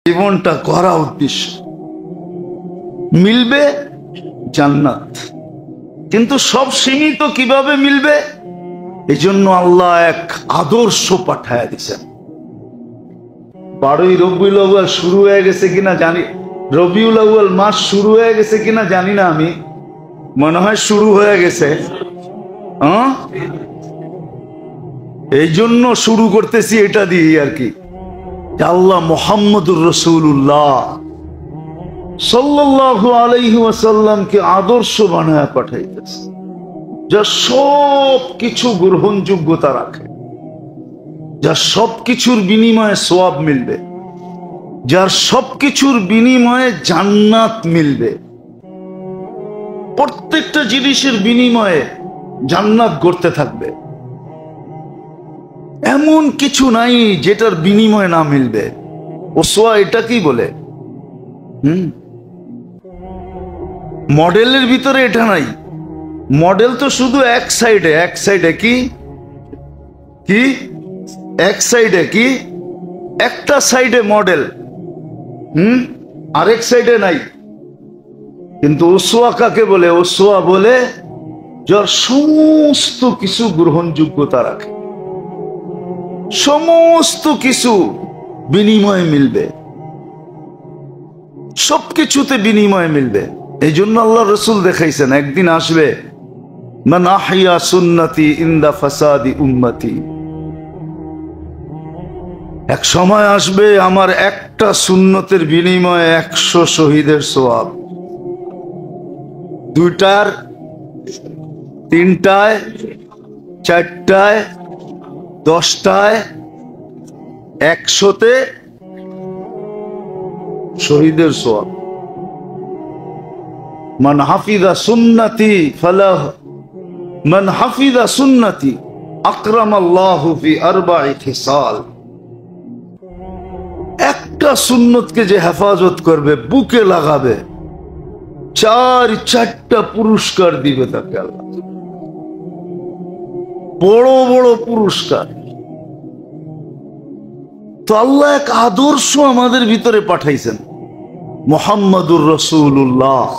জীবনটা করা উদ্দেশ্য মিলবে জান্নাত, কিন্তু সব সীমিত কিভাবে মিলবে? এই জন্য আল্লাহ এক আদর্শ পাঠায় দিয়েছেন। 12ই রবিউল আউয়াল শুরু হয়ে গেছে কিনা জানি, রবিউল আউয়াল মাস শুরু হয়ে গেছে কিনা জানি না, আমি মনে হয় শুরু হয়ে গেছে। এই জন্য শুরু করতেছি এটা দিয়ে আর কি, আল্লাহ মুহাম্মদুর রাসূলুল্লাহ সাল্লাল্লাহু আলাইহি ওয়াসাল্লামকে আদর্শ বানায় পাঠাইতেছে, যা সব কিছু গ্রহণযোগ্যতা রাখে, যা সব কিছুর বিনিময়ে সওয়াব মিলবে, যার সব কিছুর বিনিময়ে জান্নাত মিলবে। প্রত্যেকটা জিনিসের বিনিময়ে জান্নাত গড়তে থাকবে, এমন কিছু নাই যেটার বিনিময় না মিলবে। ওসওয়া এটা কি বলে, মডেলের ভিতরে এটা নাই। মডেল তো শুধু এক সাইডে, এক সাইডে কি কি এক সাইডে কি একটা সাইডে মডেল, আরেক সাইডে নাই। কিন্তু ওসওয়া কাকে বলে? ওসওয়া বলে যার সমস্ত কিছু গ্রহণযোগ্যতা রাখে, সমস্ত কিছু বিনিময়ে মিলবে, সবকিছুতে বিনিময় মিলবে। এই জন্য আল্লাহ রসুল দেখাইছেন একদিন আসবে, মান আহইয়া সুন্নতি ইনদা ফাসাদি উম্মতি, এক সময় আসবে আমার একটা সুন্নতের বিনিময়ে 100 শহীদের সওয়াব। 2টার 3টায় 4টায় 10টায় 100তে শহীদের সওয়াব। মান হাফিজা সুন্নতি ফালাহ, মান হাফিজা সুন্নতি আকরামাল্লাহু ফি আরবা'i খিসাল, একটা সুন্নতকে যে হেফাজত করবে, বুকে লাগাবে, 4টা পুরস্কার দিবে তাকে আল্লাহ, বড় বড় পুরস্কার। তো আল্লাহ এক আদর্শ আমাদের ভিতরে পাঠাইছেন, মুহাম্মদুর রাসূলুল্লাহ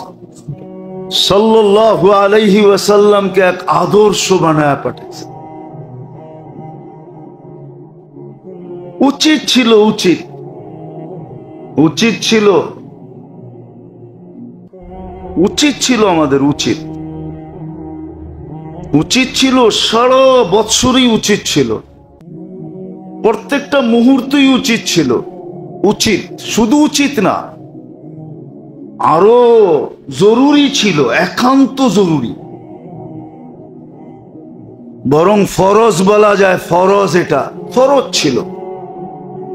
সাল্লাল্লাহু আলাইহি ওয়াসাল্লামকে এক আদর্শ বানায় পাঠাইছেন। উচিত ছিল, উচিত ছিল, উচিত ছিল আমাদের, উচিত ছিল সারা বৎসরই উচিত ছিল, প্রত্যেকটা মুহূর্তই উচিত ছিল। উচিত শুধু উচিত না, আরো জরুরি ছিল, একান্ত জরুরি, বরং ফরজ বলা যায়। ফরজ, এটা ফরজ ছিল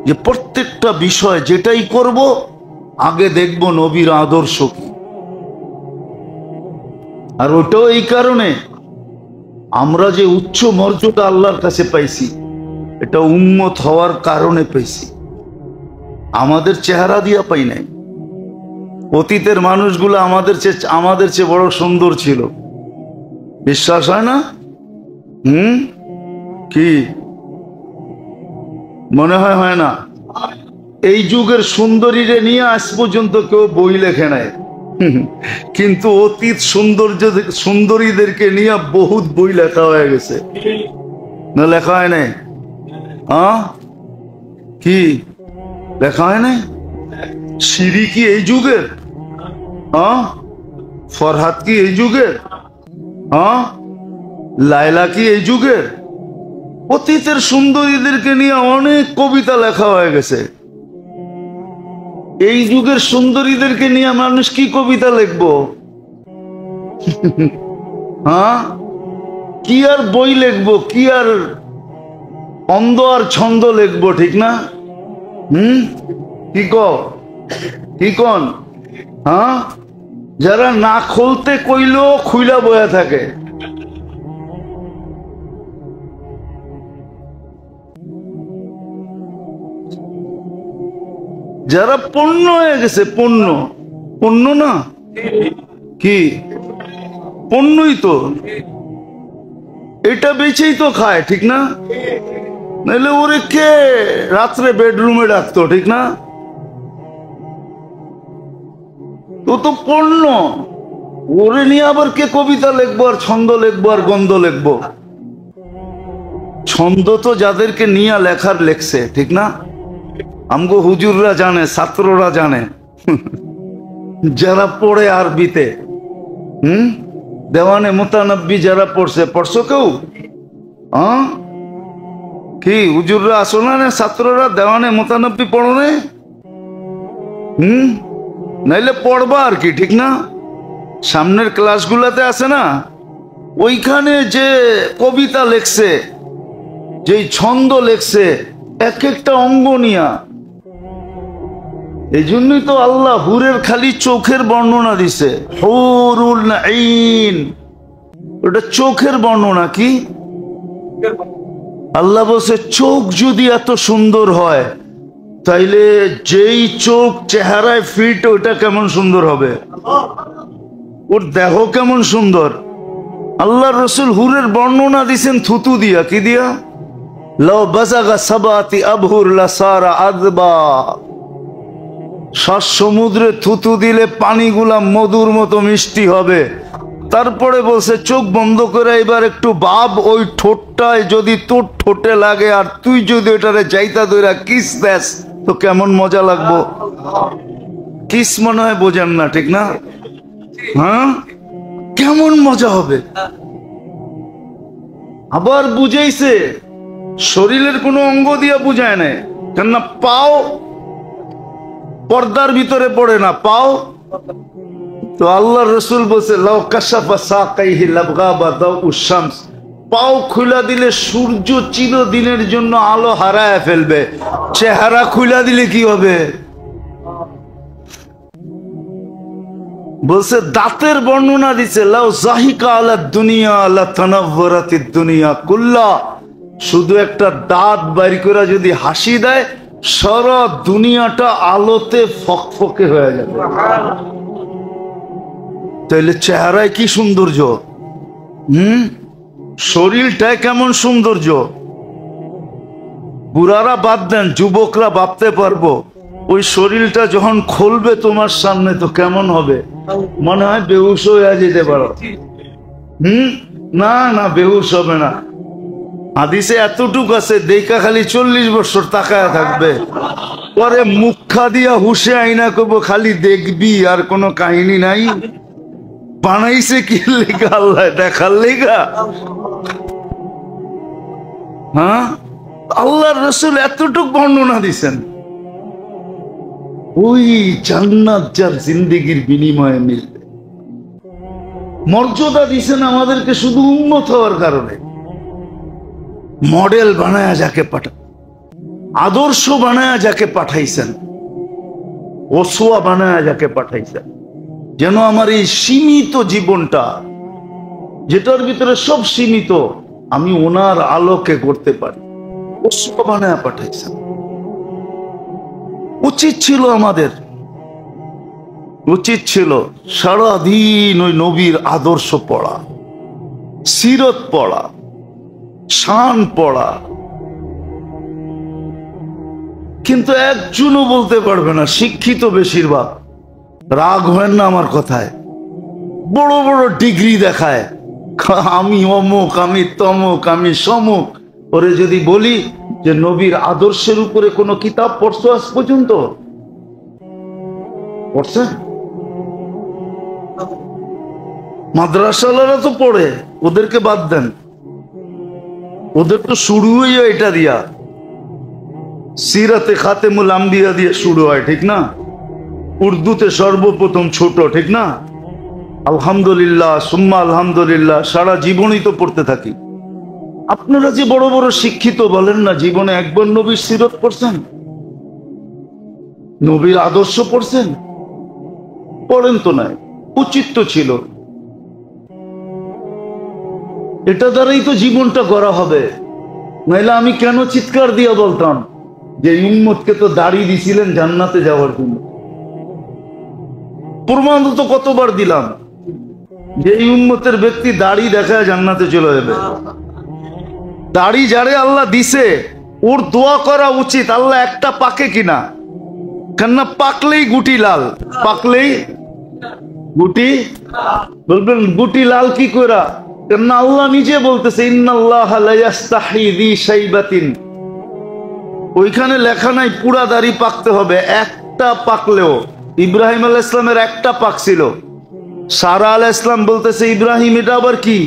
যে প্রত্যেকটা বিষয় যেটাই করব আগে দেখব নবীর আদর্শ কি। আর ওটাও এই কারণে আমরা যে উচ্চ মর্যাদা আল্লাহর কাছে পাইছি, এটা উম্মত হওয়ার কারণে পেয়েছি, আমাদের চেহারা দিয়া পাই নাই। অতীতের মানুষগুলো আমাদের চেয়ে বড় সুন্দর ছিল, বিশ্বাস হয় না? কি মনে হয়? হয় না? এই যুগের সুন্দরীরে নিয়ে আজ পর্যন্ত কেউ বই লেখে নাই, কিন্তু অতীত সুন্দরীদেরকে নিয়ে বহুত বই লেখা হয়ে গেছে, না লেখা হয় নাই? কি লেখা হয় নাই? সিঁড়ি কি এই যুগের? ফরহাদ কি এই যুগের? লায়লা কি এই যুগের? অতীতের সুন্দরীদেরকে নিয়ে অনেক কবিতা লেখা হয়ে গেছে। এই যুগের সুন্দরীদেরকে নিয়ে মানুষ কি কবিতা লিখবো? কি আর বই লিখবো, কি আর অন্ধ আর ছন্দ লিখবো, ঠিক না? কি কন? যারা না খুলতে কইলো খুইলা বয়া থাকে, যারা পণ্য হয়ে গেছে, পণ্য না কি? পণ্যই তো, এটা বেচেই তো খায়, ঠিক না? নাহলে ওরে কে রাত্রে বেডরুমে ডাকতো, ঠিক না? ও তো পণ্য, ওরে নিয়ে আবার কে কবিতা লিখবো আর ছন্দ লিখবো আর গন্ধ লিখবো? ছন্দ তো যাদেরকে নিয়ে লেখার লেখছে, ঠিক না? আমগো হুজুররা জানে, ছাত্ররা জানে, যারা পড়ে আরবিতে। দেওয়ানে মুতানব্বি যারা পড়ছো কেউ? কি হুজুররা আসো না, ছাত্ররা দেওয়ানে মুতানব্বি পড়ো নে? নাইলে পড়বা আর কি, ঠিক না? সামনের ক্লাসগুলাতে আছে না, ওইখানে যে কবিতা লেখছে, যে ছন্দ লেখছে, এক একটা অঙ্গ নিয়া। এই জন্যই তো আল্লাহ হুরের খালি চোখের বর্ণনা দিছে, হুরুল আইন। ওটা চোখের বর্ণনা। কি আল্লাহ বলছে, চোখ যদি এত সুন্দর হয়, তাইলে যেই চোখ চেহারায় ফিট, ওটা কেমন সুন্দর হবে? ওর দেহ কেমন সুন্দর? আল্লাহ রসুল হুরের বর্ণনা দিছেন থুতু দিয়া। কি দিয়া? লাউ বাযাগা সাবাতি আবহুর লাসারা আযবা। সাত সমুদ্রে থুতু দিলে পানিগুলা মধুর মতো মিষ্টি হবে। তারপরে বলছে, চোখ বন্ধ করে এবার একটু ভাব, ওই ঠোঁটটায় যদি তোর ঠোঁটে লাগে আর তুই যদি ওটারে যাইতা ধইরা কিস দেস, তো কেমন মজা লাগবো। কিস মনে হয় বোঝেন না, ঠিক না? হ্যাঁ, কেমন মজা হবে। আবার বুঝাইছে, শরীরের কোনো অঙ্গ দিয়া বুঝায় না, কেননা পাও পর্দার ভিতরে পড়ে না, পাও তো। আল্লাহ রসুল বলছে, লাউ কাশাফা সাকাইহি লাবগাবা দাউস শামস। পাও খুলা দিলে সূর্য চিরদিনের জন্য আলো হারায় ফেলবে। চেহারা খুলা দিলে কি হবে? বলছে, দাঁতের বর্ণনা দিছে, লাউ জাহিকা আলা দুনিয়া লা তানাওয়ারাতিদ দুনিয়া কুল্লা। শুধু একটা দাঁত বাইর করে যদি হাসি দেয়, সারা দুনিয়াটা আলোতে ফকফকে হয়ে যাবে। তাইলে চেহারায় কি সৌন্দর্য, শরীরটায় কেমন সৌন্দর্য। বুড়ারা বাদ দেন, যুবকরা ভাবতে পারবো, ওই শরীরটা যখন খুলবে তোমার সামনে, তো কেমন হবে? মনে হয় বেহুশ হয়ে যেতে পারো। না না, বেহুশ হবে না। হাদিসে এতটুক আছে, দেখা খালি 40 বছর তাকায় থাকবে, পরে মুখা দিয়া হুশে আইনা করবো, খালি দেখবি, আর কোনো কাহিনী নাই। বানাইছে কি লেখা? আল্লাহ দেখার লেখা। হ্যাঁ, আল্লাহর রাসূল এতটুক বর্ণনা দিছেন। ওই জান্নাত যার জিন্দেগির বিনিময়ে মিলবে। মর্যাদা দিছেন আমাদেরকে শুধু উম্মত হওয়ার কারণে। মডেল বানায়া যাকে আদর্শ বানায়া যাকে পাঠাইছেন, ওসওয়া বানায়া যাকে পাঠাইছেন, যেন আমার এই সীমিত জীবনটা, যেটার ভিতরে সব সীমিত, আমি ওনার আলোকে করতে পারি, ওসওয়া বানায়া পাঠাইছেন। উচিত ছিল আমাদের, উচিত ছিল সারাদিন ওই নবীর আদর্শ পড়া, সিরত পড়া, শান পড়া। কিন্তু একজনও বলতে পারবে না, শিক্ষিত বেশিরভাগ। রাগ হয় না আমার কথায়, বড় বড় ডিগ্রি দেখায়, আমি অমুক, আমি তমুক, আমি সমুক। ওরে যদি বলি যে নবীর আদর্শের উপরে কোনো কিতাব পড়ছো আজ পর্যন্ত? পড়ছে? মাদ্রাসাওয়ালারা তো পড়ে, ওদেরকে বাদ দেন। ওদের তো শুরু হইয়া এটা দিয়া, সিরাতে খাতেমুল আম্বিয়া দিয়ে শুরু হয়, ঠিক না? উর্দুতে সর্বপ্রথম ছোট, ঠিক না? আলহামদুলিল্লাহ সুম্মা আলহামদুলিল্লাহ, সারা জীবনই তো পড়তে থাকি। আপনারা যে বড় বড় শিক্ষিত, বলেন না জীবনে একবার নবীর সিরত পড়ছেন? নবীর আদর্শ পড়ছেন? পড়েন তো নাই, উচিত তো ছিল। এটা দ্বারাই তো জীবনটা গড়া হবে। নাইলে আমি কেন চিৎকার দিয়ে বলতাম যে উম্মতকে তো দাড়ি দিছিলেন জান্নাতে যাওয়ার জন্য? প্রমাণ তো কতবার দিলাম যে এই উম্মতের ব্যক্তি দাড়ি দেখায় জান্নাতে চলে যাবে। দাড়ি যারে আল্লাহ দিছে, ওর দোয়া করা উচিত, আল্লাহ একটা পাকে কিনা। কেননা পাকলেই গুটি লাল, পাকলেই গুটি বলবেন গুটি লাল কি করা? কেননা আল্লাহ নিজে বলতেছে ইন্নাল্লাহা লা ইস্তাহি যি শাইবাতিন, ওইখানে লেখা নাই পুরা দাড়ি পাকতে হবে, একটা পাকলেও। ইব্রাহিম আলাইহিস সালামের একটা পাকছিল, সারা আলাইহিস সালাম বলতেছে ইব্রাহিম এটা আবার কি?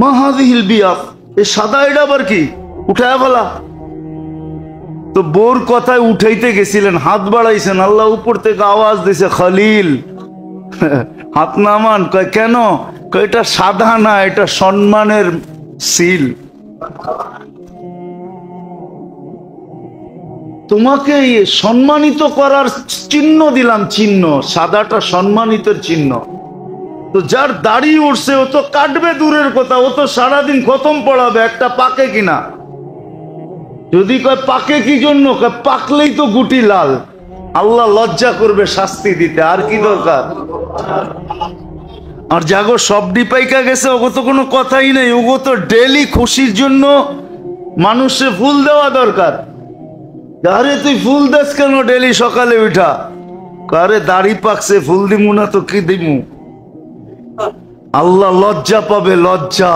মা হাযিহিল বিয়াদ, এই সাদা এটা আবার কি? উঠায় ফেলা। তো বোর কথায় উঠাইতে গেছিলেন, হাত বাড়াইছেন, আল্লাহ উপর থেকে আওয়াজ দিছে খলিল হাত নামান। কয় কেন? কয় এটা সাদা না, এটা সম্মানের সিল। তোমাকে সম্মানিত করার চিহ্ন দিলাম, চিহ্ন সাদাটা সম্মানিতের চিহ্ন। তো যার দাড়ি উঠছে ও তো কাটবে দূরের কথা, ও তো সারাদিন খতম পড়াবে, একটা পাকে কিনা। যদি কয় পাকে কি জন্য, কয় পাকলেই তো গুটি লাল, আল্লাহ লজ্জা করবে শাস্তি দিতে, আর কি দরকার? আর জাগো সবডি পাইকা গেছে, ওগো তো কোনো কথাই নেই, ওগো তো ডেলি খুশির জন্য মানুষে ফুল দেওয়া দরকার। আরে তুই ফুল দেস কেন ডেলি সকালে উঠা? আরে দাড়ি পাকছে, ফুল দিমু না তো কি দিমু? আল্লাহ লজ্জা পাবে, লজ্জা।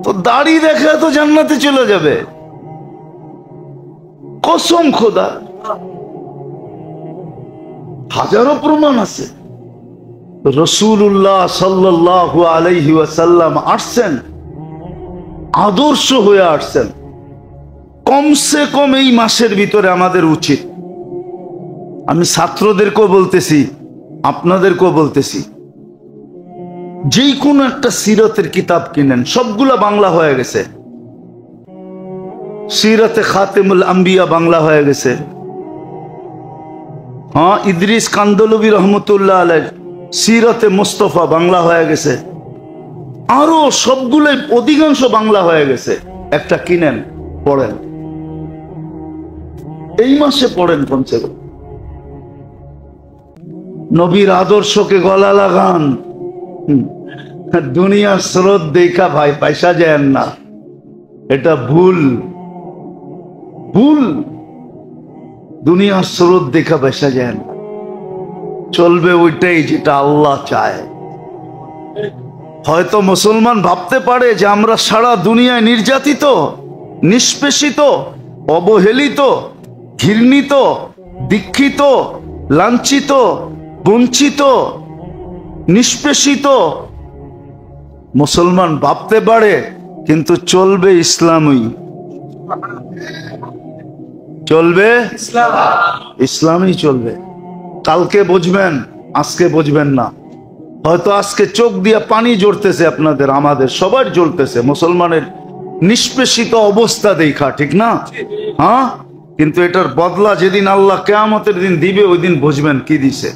তো দাড়ি দেখে তো জান্নাতে চলে যাবে, কসম খোদা। হাজারো প্রমাণ আছে। রাসূলুল্লাহ সাল্লাল্লাহু আলাইহি ওয়াসাল্লাম আসছেন, আদর্শ হয়ে আসছেন। কমসে কম এই মাসের ভিতরে আমাদের উচিত, আমি ছাত্রদেরকেও বলতেছি, আপনাদেরকেও বলতেছি, যেই কোনো একটা সিরতের কিতাব কিনেন, সবগুলা বাংলা হয়ে গেছে। সিরাতে খাতেমুল আম্বিয়া বাংলা হয়ে গেছে। হ্যাঁ, ইদ্রিস কান্দলবী রহমতুল্লাহ আলাইহ সিরাতে মুস্তফা বাংলা হয়ে গেছে। আরো সবগুলোই অধিকাংশ বাংলা হয়ে গেছে। একটা কিনেন, পড়েন, এই মাসে পড়েন কমসে কম। নবীর আদর্শকে গলা লাগান। দুনিয়ার স্রোত দেখা ভাই পয়সা যায় না, এটা ভুল, ভুল। দুনিয়ার স্রোত দেখা পয়সা যায় না, চলবে ওইটাই যেটা আল্লাহ চায়। হয়তো মুসলমান ভাবতে পারে যে আমরা সারা দুনিয়ায় নির্যাতিত, নিষ্পেষিত, অবহেলিত, ঘৃণিত, দীক্ষিত, লাঞ্ছিত, বঞ্চিত, নিষ্পেষিত মুসলমান ভাবতে পারে, কিন্তু চলবে ইসলামই, চলবে ইসলামই চলবে। কালকে বুঝবেন, আজকে বুঝবেন না। হয়তো আজকে চোখ দিয়ে পানি জ্বলতেছে আপনাদের, আমাদের সবার জ্বলতেছে মুসলমানের নিষ্পেষিত অবস্থা দেখা, ঠিক না? হ্যাঁ, কিন্তু এটার বদলা যেদিন আল্লাহ কিয়ামতের দিন দিবে, ওই দিন বুঝবেন কি দিছে।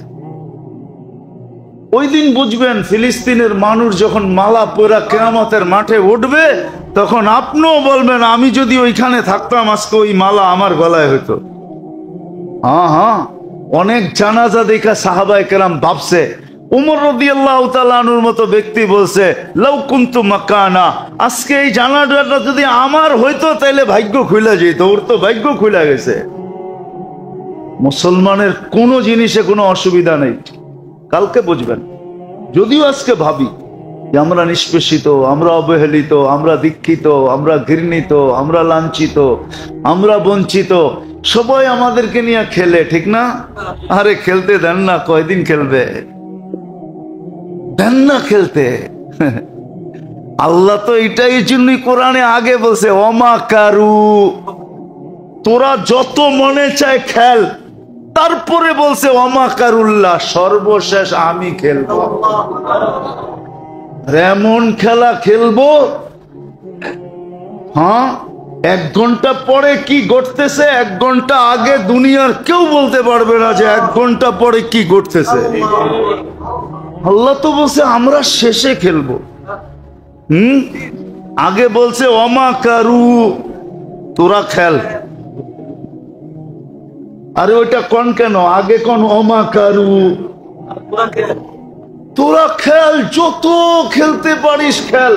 ওই দিন বুঝবেন ফিলিস্তিনের মানুষ যখন মালা পরা কিয়ামতের মাঠে উঠবে, তখন আপনিও বলবেন আমি যদি ওইখানে থাকতাম আজকে ওই মালা আমার গলায় হইতো। হ্যাঁ হ্যাঁ, অনেক জানাজা দেখা সাহাবায়ে কেরাম ভাবছে, উমর রাদিয়াল্লাহু তাআলা আনহুর মতো ব্যক্তি বলছে লাউ কুনতু মাকানা, আজকে এই জানাজাটা যদি আমার হইতো তাহলে ভাগ্য খুলে যেত। ওর তো ভাগ্য খুলে গেছে। মুসলমানের কোনো জিনিসে কোনো অসুবিধা নেই, কালকে বুঝবেন। যদিও আজকে ভাবি যে আমরা নিষ্পেষিত, আমরা অবহেলিত, আমরা দীক্ষিত, আমরা ঘৃণিত, আমরা লাঞ্ছিত, আমরা বঞ্চিত, সবাই আমাদেরকে নিয়ে খেলে, ঠিক না? আরে খেলতে দেন না, কয়দিন খেলবে? দেন না খেলতে। আল্লাহ তো এটাই জন্যই কোরআনে আগে বলছে ওমা কারু, তোরা যত মনে চায় খেল, তারপরে বলছে ওমা কারুল্লাহ, সর্বশেষ আমি খেলবো। এমন খেলা খেলবো, হ্যাঁ, 1 ঘন্টা পরে কি ঘটতেছে 1 ঘন্টা আগে দুনিয়ার কেউ বলতে পারবে না যে 1 ঘন্টা পরে কি ঘটতেছে। আল্লাহ তো বলছে আমরা শেষে খেলবো। আগে বলছে ওমা কারু, তোরা খেল। আরে ওইটা কোন কেন? আগে কোন ওমা কারু, তোরা খেল, যত খেলতে পারিস খেল।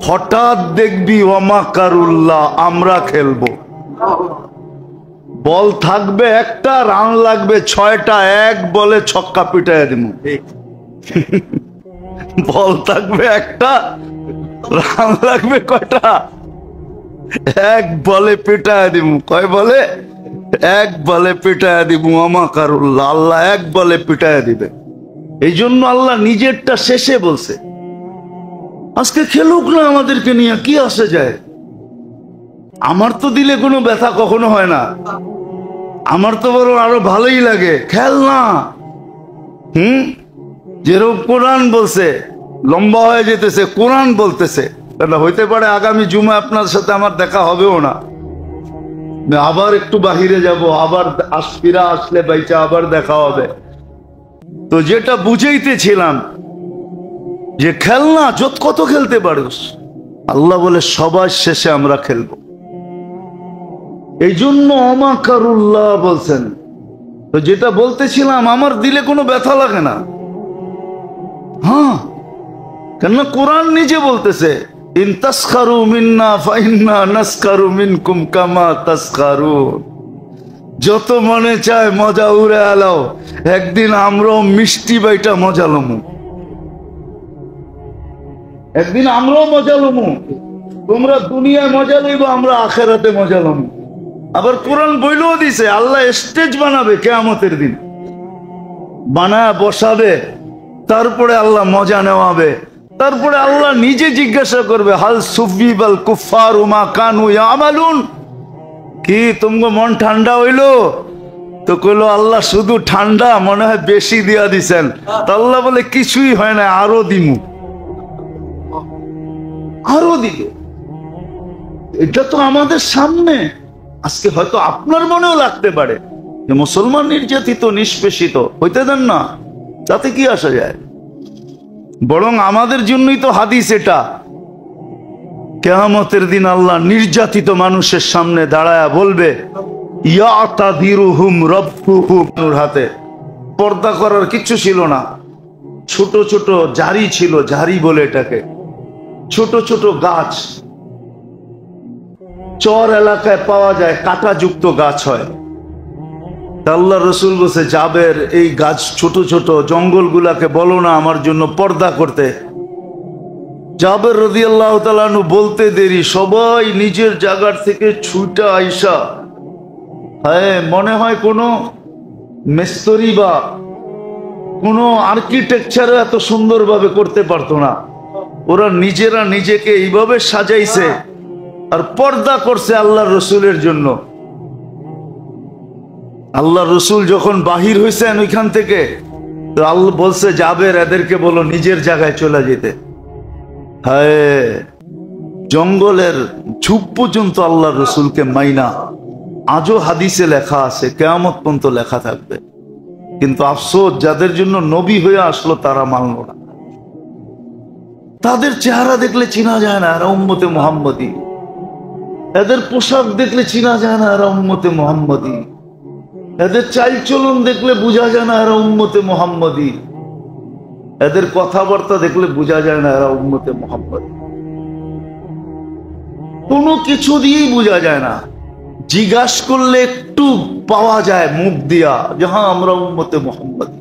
হঠাৎ দেখবি ওমা কারুল্লাহ, আমরা খেলবো। বল থাকবে একটা, রান লাগবে 6টা, এক বলে ছক্কা পিটায় দিব। বল থাকবে একটা, রান লাগবে কয়টা? এক বলে পিটায় দিব। কয় বলে? এক বলে পিটায় দিব। আমাকারুল্লাহ, আল্লাহ এক বলে পিটায় দিবে। এই জন্য আল্লাহ নিজেরটা শেষে বলছে। আজকে খেলুক না আমাদেরকে নিয়ে, কি আসে যায়? আমার তো দিলে কোনো ব্যথা কখনো হয় না, আমার তো বরং আরো ভালোই লাগে। খেল না। যেরকম কোরআন বলছে, লম্বা হয়ে যেতেছে, কোরআন বলতেছে। হইতে পারে আগামী জুমা আপনার সাথে আমার দেখা হবেও না, আবার একটু বাহিরে যাব, আবার ফিরা আসলে বাইচা আবার দেখা হবে। তো যেটা বুঝাইতেছিলাম যে খেলনা যত কত খেলতে পারিস, আল্লাহ বলে সবার শেষে আমরা খেলবো। এই জন্য অমাকারুল্লাহ বলছেন। তো যেটা বলতেছিলাম, আমার দিলে কোনো ব্যথা লাগে না। হ্যাঁ, কেননা কোরআন নিজে বলতেছে, ইন তাসখারু মিন্না ফাইন্না নাসখারু মিনকুম কামা তাসখারুন। যত মনে চায় মজা উড়ে আলাও, একদিন আমরাও মিষ্টি বাইটা মজা লমু। একদিন আমরাও মজা লমু। তোমরা দুনিয়ায় মজা লইব, আমরা আখেরাতে মজা লমু। আবার কোরআন বইলেও দিছে, আল্লাহ স্টেজ বানাবে কিয়ামতের দিন, বানায় বসাবে, তারপরে আল্লাহ মজা নেওয়াবে। তারপরে আল্লাহ নিজে জিজ্ঞাসা করবে, হাল সুফিবাল কুফারু মা কানু ইয়ামালুন। কি তোমার মন ঠান্ডা হইলো? তো কইলো, আল্লাহ শুধু ঠান্ডা, মনে হয় বেশি দিয়া দিছেন। তো আল্লাহ বলে, কিছুই হয় না, আরো দিমু, আরো দিবে। এটা তো আমাদের সামনে। আজকে হয়তো আপনার মনেও লাগতে পারে যে মুসলমান নির্যাতিত, নিষ্পেষিত, হইতে দেন না, তাতে কি আসা যায়? বরং আমাদের জন্যই তো হাদিস এটা। কিয়ামতের দিন আল্লাহ নির্যাতিত মানুষের সামনে দাঁড়ায়া বলবে, ইয়াতাদিরুহুম রাব্বুহুম। হাতে পর্দা করার কিচ্ছু ছিল না, ছোট ছোট জারি ছিল, জারি বলে এটাকে, ছোট ছোট গাছ। চর এলাকায় পাওয়া যায়, কাঁটাযুক্ত গাছ হয়। আল্লাহ রসুল বলছে, জাবের, এই গাছ ছোট ছোট জঙ্গলগুলাকে বলো না আমার জন্য পর্দা করতে। জাবের রাদিয়াল্লাহু তাআলা আনহু বলতে দেরি, সবাই নিজের জায়গার থেকে ছুটা আইসা, হ্যাঁ, মনে হয় কোনো মিস্ত্রি বা কোনো আর্কিটেকচার এত সুন্দরভাবে করতে পারতো না। ওরা নিজেরা নিজেকে এইভাবে সাজাইছে আর পর্দা করছে আল্লাহর রসুলের জন্য। আল্লাহ রসুল যখন বাহির হয়েছেন ওইখান থেকে, তো আল্লাহ বলছে, জাবের, এদেরকে বলো নিজের জায়গায় চলে যেতে। হ্যাঁ, জঙ্গলের ঝুপ পর্যন্ত আল্লাহ রসুলকে মাইনা। আজও হাদিসে লেখা আছে, কিয়ামত পর্যন্ত লেখা থাকবে। কিন্তু আফসোস, যাদের জন্য নবী হয়ে আসলো তারা মানল না। তাদের চেহারা দেখলে চিনা যায় না এরা উম্মতে মুহাম্মদী। এদের পোশাক দেখলে চিনা যায় না এরা উম্মতে মুহাম্মদী। এদের চালচলন দেখলে বোঝা যায় না এরা উম্মতে মুহাম্মদী। এদের কথাবার্তা দেখলে বোঝা যায় না এরা উম্মতে মুহাম্মদী। কোনো কিছু দিয়েই বোঝা যায় না। জিজ্ঞাসা করলে একটু পাওয়া যায় মুখ দিয়া যে হ্যাঁ আমরা উম্মতে মুহাম্মদী,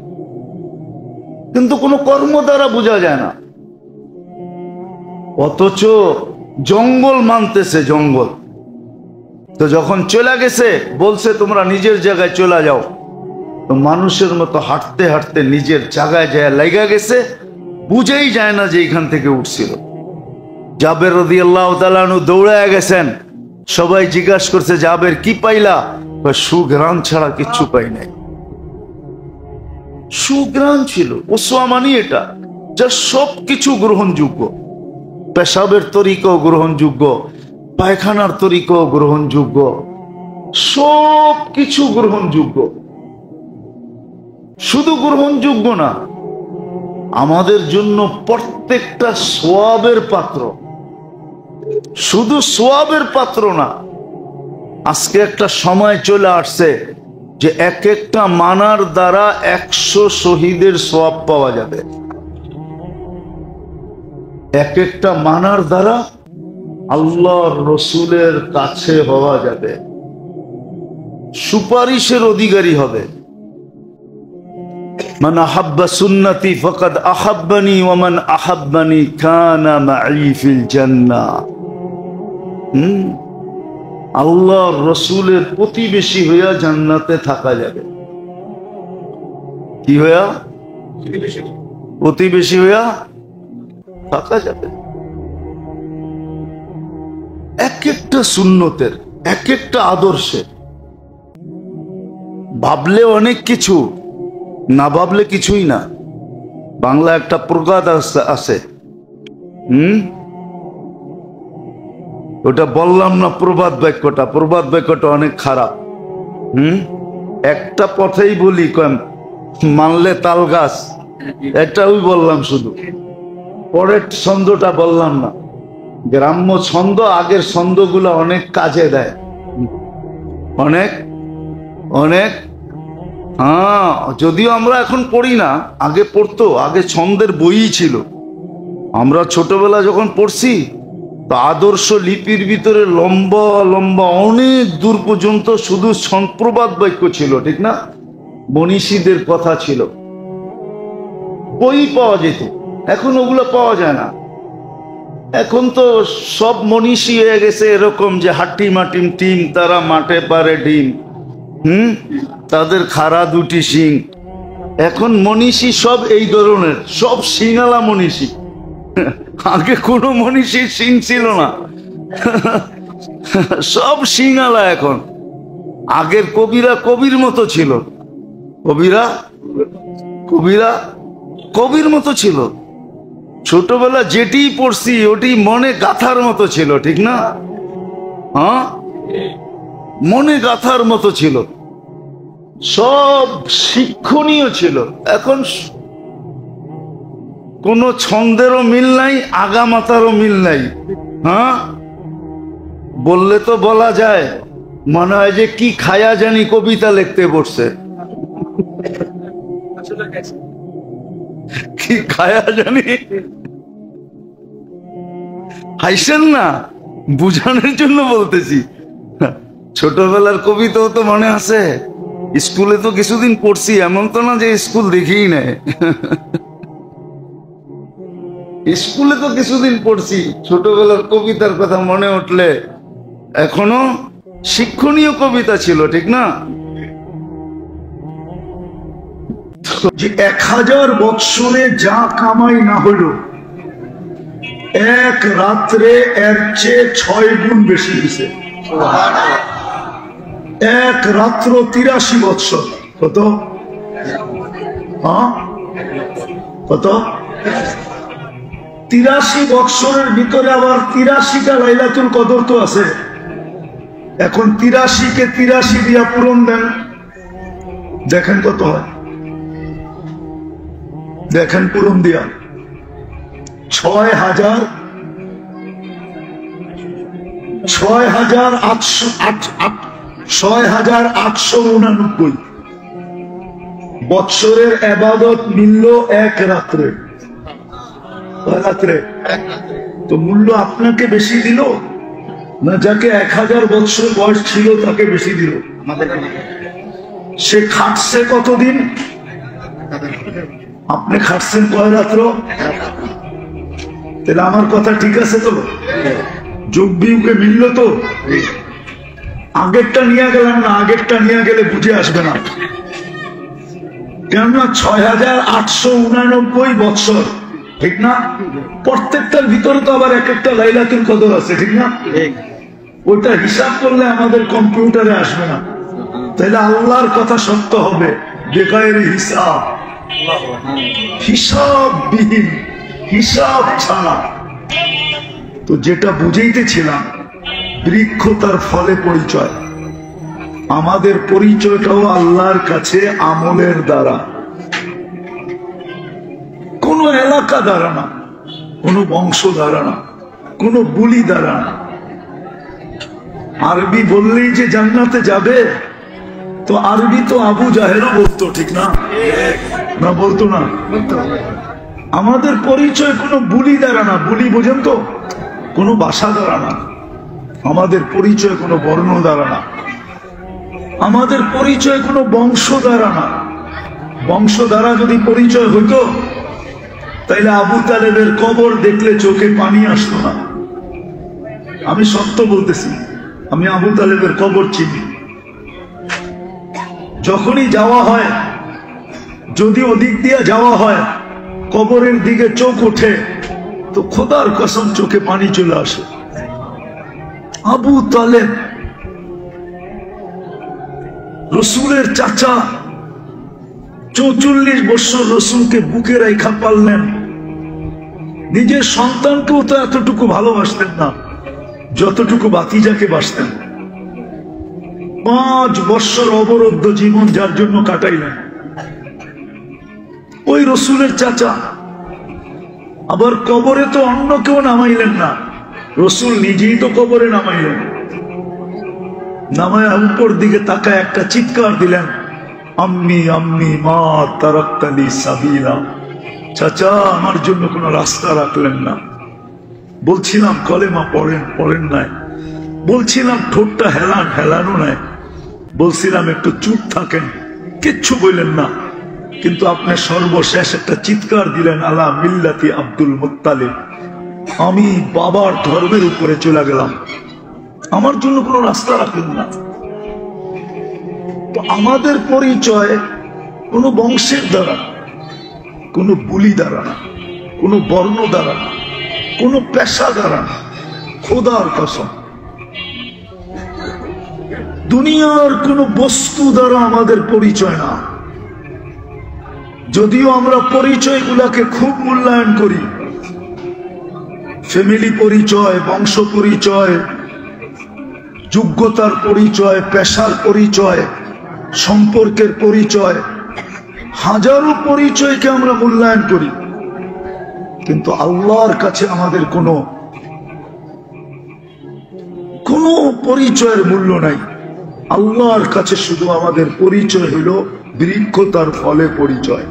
কিন্তু কোনো কর্ম দ্বারা বোঝা যায় না। অথচ জঙ্গল মানতেছে, জঙ্গল। তো যখন চলে গেছে, বলছে তোমরা নিজের জায়গায় চলে যাও, তো মানুষের মতো হাঁটতে হাঁটতে নিজের জায়গায় যায় লাগা গেছে, বুঝেই যায় না যে এখান থেকে উঠছিল। জাবের রাদিয়াল্লাহু তাআলা আনহু দৌড়ায় গেছেন। সবাই জিজ্ঞাসা করছে, জাবের কি পাইলা? সুঘ্রাণ ছাড়া কিচ্ছু পাই নাই। সুঘ্রাণ ছিল, ওসওয়ামানি এটা, যা সবকিছু গ্রহণযোগ্য। পেশাবের তরিকাও গ্রহণযোগ্য, পায়খানার তরিকাও গ্রহণযোগ্য, সব কিছু গ্রহণযোগ্য। শুধু গ্রহণযোগ্য না, আমাদের জন্য প্রত্যেকটা সওয়াবের পাত্র। শুধু সওয়াবের পাত্র না, আজকে একটা সময় চলে আসছে যে এক একটা মানার দ্বারা 100 শহীদের সওয়াব পাওয়া যাবে। এক একটা মানার দ্বারা আল্লাহর রসুলের কাছে হওয়া যাবে। সুপারিশের অধিকারী হবে। মান আহাব্বা সুন্নতি ফাকাদ আহাব্বানি ওয়া মান আহাব্বানি কানা মাই ফিল জান্নাহ। আল্লাহর রাসূলের প্রতিবেশী হইয়া জান্নাতে থাকা যাবে। কি হইয়া? প্রতিবেশী হইয়া থাকা যাবে। এক একটা সুন্নতের, এক একটা আদর্শে ভাবলে অনেক কিছু, না ভাবলে কিছুই না। বাংলা একটা প্রবাদ আছে, ওটা বললাম না, প্রবাদ বাক্যটা অনেক খারাপ। একটা পথেই বলি, মানলে তাল গাছ, এটাই বললাম শুধু, পরের ছন্দটা বললাম না। গ্রাম্য ছন্দ, আগের ছন্দগুলো অনেক কাজে দেয়, অনেক অনেক। হ্যাঁ, যদিও আমরা এখন পড়ি না, আগে পড়তো, আগে ছন্দের বইই ছিল। আমরা ছোটবেলা যখন পড়ছি, তো আদর্শ লিপির ভিতরে লম্বা লম্বা অনেক দূর পর্যন্ত শুধু প্রবাদ বাক্য ছিল, ঠিক না? মনীষীদের কথা ছিল, বই পাওয়া যেত। এখন ওগুলো পাওয়া যায় না। এখন তো সব মনীষী হয়ে গেছে এরকম যে হাট্টি মাটিম টিম, তারা মাঠে পারে ডিম, তাদের খাড়া দুটি শিং। এখন মনীষী সব এই ধরনের, সব শিঙালা মনীষী। আগে কোনো মনীষীর শিং ছিল না, সব শিঙালা এখন। আগের কবিরা কবির মতো ছিল, কবির মতো ছিল। ছোটবেলা যেটি পড়ছি ওটি মনে গাথার মতো ছিল, ঠিক না? হ্যাঁ, মনে গাথার মতো ছিল, সব শিক্ষণীয় ছিল। এখন কোন ছন্দেরও মিল নাই, আগামাতারও মিল নাই। হ্যাঁ, বললে তো বলা যায়, মনে হয় যে কি খায়া জানি কবিতা লিখতে বসছে। কি খায়া জানি, হাইসেন না, বুঝানোর জন্য বলতেছি। ছোটবেলার কবিতাও তো মনে আছে, স্কুলে তো কিছুদিন পড়ছি, এমন তো না যে স্কুল দেখিই নাই। স্কুলে তো কিছুদিন পড়ছি, ছোটবেলার কবিতার কথা মনে উঠলে এখনো শিক্ষণীয় কবিতা ছিল, ঠিক না? যে 1000 বৎসরে যা কামাই না হলো, এক রাত্রে এর চেয়ে 6 গুণ বেশি দিছে। এক রাত্র 83 বৎসর, কত? কত? 83 বৎসরের ভিতরে আবার 83টা লাইলাতুল কদর তো আছে। এখন 83 কে 83 দিয়া পূরণ দেন, দেখেন কত হয়। দেখেন পূরণ দিয়া 6,889 বৎসরের ইবাদত মিলল এক রাত্রে। তো মূল্য আপনাকে বেশি দিল না যাকে 1000 বৎসর বয়স ছিল তাকে বেশি দিল? সে খাটছে কতদিন, আপনি খাটছেন কয় রাত্র? তাহলে আমার কথা ঠিক আছে তো? যোগ বিয়োগে মিলল তো? আগেরটা নিয়ে গেলাম না, আগেরটা নিয়ে গেলে বুঝে আসবে না। কেননা 6,889 বৎসর, ঠিক না? প্রত্যেকটার ভিতরে তো আবার এক একটা লাইলাতুল কদর আছে, ঠিক না? ওইটা হিসাব করলে আমাদের কম্পিউটারে আসবে না। তাহলে আল্লাহর কথা সত্য হবে, বেকায়ের হিসাব, হিসাববিহীন, হিসাব ছাড়া। তো যেটা বুঝাইতেছিলাম, বৃক্ষ তার ফলে পরিচয়। আমাদের পরিচয়টাও আল্লাহর কাছে আমলের দ্বারা, কোন এলাকা দ্বারা না, কোন বংশ দ্বারা না, কোন বুলি দ্বারা না। আরবি বললেই যে জান্নাতে যাবে, তো আরবি তো আবু জাহেলও বলতো, ঠিক না? না বলতো না? আমাদের পরিচয় কোনো বুলি দ্বারা না, বুলি বোঝেন তো, কোনো ভাষা দ্বারা না। আমাদের পরিচয় কোনো বর্ণ দ্বারা না। আমাদের পরিচয় কোনো বংশ দ্বারা না। বংশ দ্বারা যদি পরিচয় হতো তাইলে আবু তালেবের কবর দেখলে চোখে পানি আসতো না। আমি সত্য বলতেছি, আমি আবু তালেবের কবর চিনি। যখনই যাওয়া হয়, যদি ওদিক দিয়ে যাওয়া হয়, কবরের দিকে চোখ ওঠে তো খোদার কসম চোখে পানি চলে আসে। আবু তালেব রসুলের চাচা, 44 বছর রসুলকে বুকে রাখা পারলেন। নিজের সন্তানকেও তো এতটুকু ভালোবাসতেন না যতটুকু ভাতিজাকে বাসতেন। 5 বছর অবরুদ্ধ জীবন যার জন্য কাটাইলেন ওই রসুলের চাচা। আবার কবরে তো অন্য কেউ নামাইলেন না, রসুল নিজেই তো কবরে নামাইলেন। নামায় উপর দিকে তাকায় একটা চিৎকার দিলেন, আম্মি আম্মি মা তারাক্তালি সাবিলা। চাচা আমার জন্য কোনো রাস্তা রাখলেন না। বলছিলাম কলেমা পড়েন, পড়েন নাই। বলছিলাম ঠোঁটটা হেলান, হেলানো নাই। বলছিলাম একটু চুপ থাকেন, কিচ্ছু বললেন না। কিন্তু আপনি সর্বশেষ একটা চিৎকার দিলেন, আলা মিল্লাতি আব্দুল মুত্তালিব। আমি বাবার ধর্মের উপরে চলে গেলাম, আমার জন্য কোনো রাস্তা রাখলেন না। তো আমাদের পরিচয় কোনো বংশের দ্বারা, কোনো বুলি দ্বারা না, কোনো বর্ণ দ্বারা না, কোনো পেশা দ্বারা না। খোদার কসম, দুনিয়ার কোনো বস্তু দ্বারা আমাদের পরিচয় না। যদিও আমরা পরিচয়গুলাকে খুব মূল্যায়ন করি, ফ্যামিলি পরিচয়, বংশ পরিচয়, যোগ্যতার পরিচয়, পেশার পরিচয়, সম্পর্কের পরিচয়, হাজারো পরিচয়কে আমরা মূল্যায়ন করি। কিন্তু আল্লাহর কাছে আমাদের কোনো পরিচয়ের মূল্য নাই। আল্লাহর কাছে শুধু আমাদের পরিচয় হলো বৃক্ষ তার ফলে পরিচয়,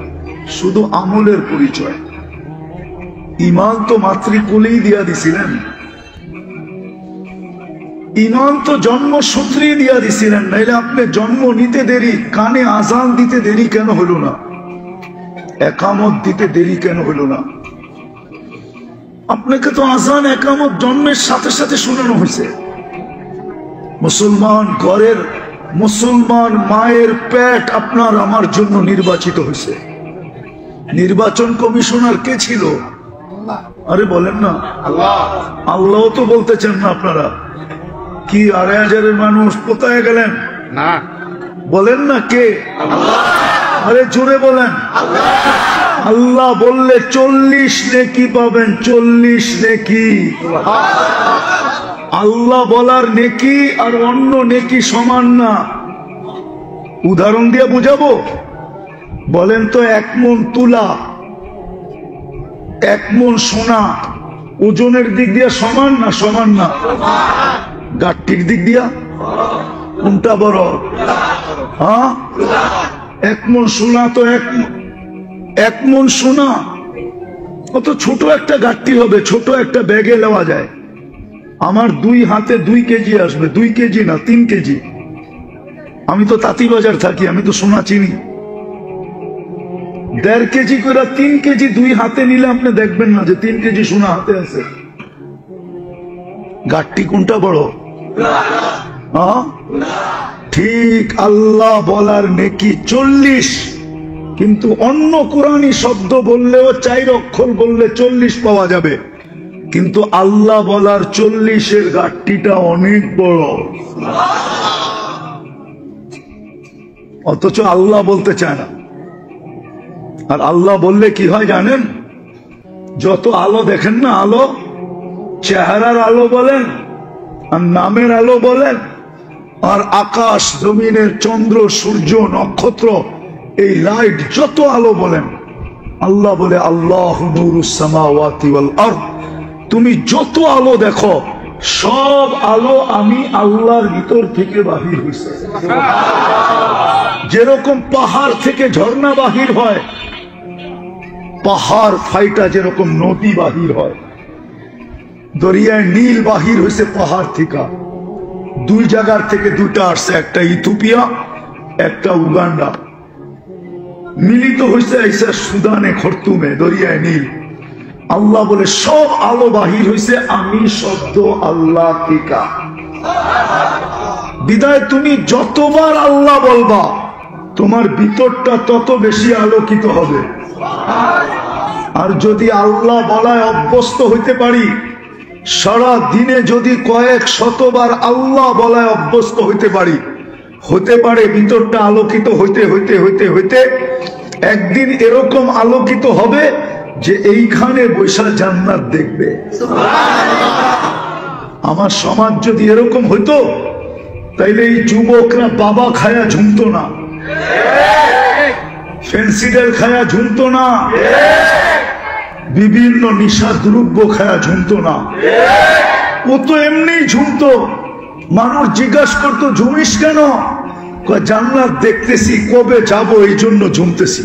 শুধু আমলের পরিচয়। ইমান তো মাতৃকুলেই দিয়া দিছিলেন, ইমান তো জন্মসূত্রেই দিয়া দিছিলেন। নাইলে আপনি জন্ম নিতে দেরি, কানে আজান দিতে দেরি কেন হলো না? একামত দিতে দেরি কেন হলো না? আপনাকে তো আজান একামত জন্মের সাথে সাথে শোনানো হয়েছে। মুসলমান ঘরের মুসলমান মায়ের পেট আপনার আমার জন্য নির্বাচিত হয়েছে। নির্বাচন কমিশনার কে ছিল? আরে বলেন না, আল্লাহ তো বলতেছেন না আপনারা। কি 2,500 মানুষ কোথায় গেলেন? না বলেন না কে? আরে জোরে বলেন। আল্লাহ বললে 40 নেকি পাবেন, 40 নেকি। আল্লাহ বলার নেকি আর অন্য নেকি সমান না। উদাহরণ দিয়ে বুঝাবো, বলেন তো 1 মণ তুলা, 1 মণ সোনা ওজনের দিক দিয়ে সমান না? সমান না। গাঠটির দিক দিয়া কোনটা বড়? হ্যাঁ, 1 মণ সোনা তো 1 মণ সোনা কত ছোট একটা গাঠটি হবে, ছোট একটা ব্যাগে নেওয়া যায়। আমার 2 হাতে 2 কেজি আসবে, 2 কেজি না 3 কেজি। আমি তো তাঁতিবাজার থাকি, আমি তো সোনা চিনি। 1.5 কেজি করে 3 কেজি 2 হাতে নিলে আপনি দেখবেন না যে 3 কেজি সোনা হাতে আছে। গাঠটি কোনটা বড়? ঠিক আল্লাহ বলার নেকি 40, কিন্তু অন্য কোরআনী শব্দ বললেও 4 অক্ষর বললে 40 পাওয়া যাবে। কিন্তু আল্লাহ বলার 40-এর গাঠটিটা অনেক বড়। অথচ আল্লাহ বলতে চায় না। আর আল্লাহ বললে কি হয় জানেন? যত আলো দেখেন না, আলো, চেহারার আলো বলেন আর নামের আলো বলেন, আর আকাশ জমিনের চন্দ্র সূর্য নক্ষত্র এই লাইট যত আলো বলেন, আল্লাহ বলে আল্লাহু নূরুস সামাওয়াতি ওয়াল আরদ। তুমি যত আলো দেখো সব আলো আমি আল্লাহর ভিতর থেকে বাহির হইছে। যেরকম পাহাড় থেকে ঝর্ণা বাহির হয়, পাহাড় ফাইটা যেরকম নদী বাহির হয়, দরিয়ায় নীল বাহির হয়েছে পাহাড় থেকে। দুই জায়গার থেকে দুটা আসছে, একটা ইথিওপিয়া একটা উগান্ডা, মিলিত হয়েছে এসে সুদানে খর্তুমে দরিয়ায় নীল। আল্লাহ বলে সব আলো বাহির হয়েছে আমি শব্দ আল্লাহ টিকা। বিদায় তুমি যতবার আল্লাহ বলবা তোমার ভিতরটা তত বেশি আলোকিত হবে। আর যদি আল্লাহ বলায় অভ্যস্ত হইতে পারি, সারা দিনে যদি কয়েক শতবার আল্লাহ বলায় অভ্যস্ত হইতে পারি, হতে পারে ভিতরটা আলোকিত হইতে হইতে হইতে হইতে একদিন এরকম আলোকিত হবে যে এইখানে বৈশা জান্নাত দেখবে। আমার সমাজ যদি এরকম হইতো তাইলে এই যুবকরা বাবা খায়া ঝুমতো না, ফেন্সিডেল খায়া ঝুমতো না, বিভিন্ন নিশা দ্রব্য খায়া ঝুমতো না। ও তো এমনি ঝুমতো। মানুষ জিজ্ঞাসা করতো ঝুমিস কেন? জান্নাত দেখতেছি, কবে যাব এই জন্য ঝুমতেছি।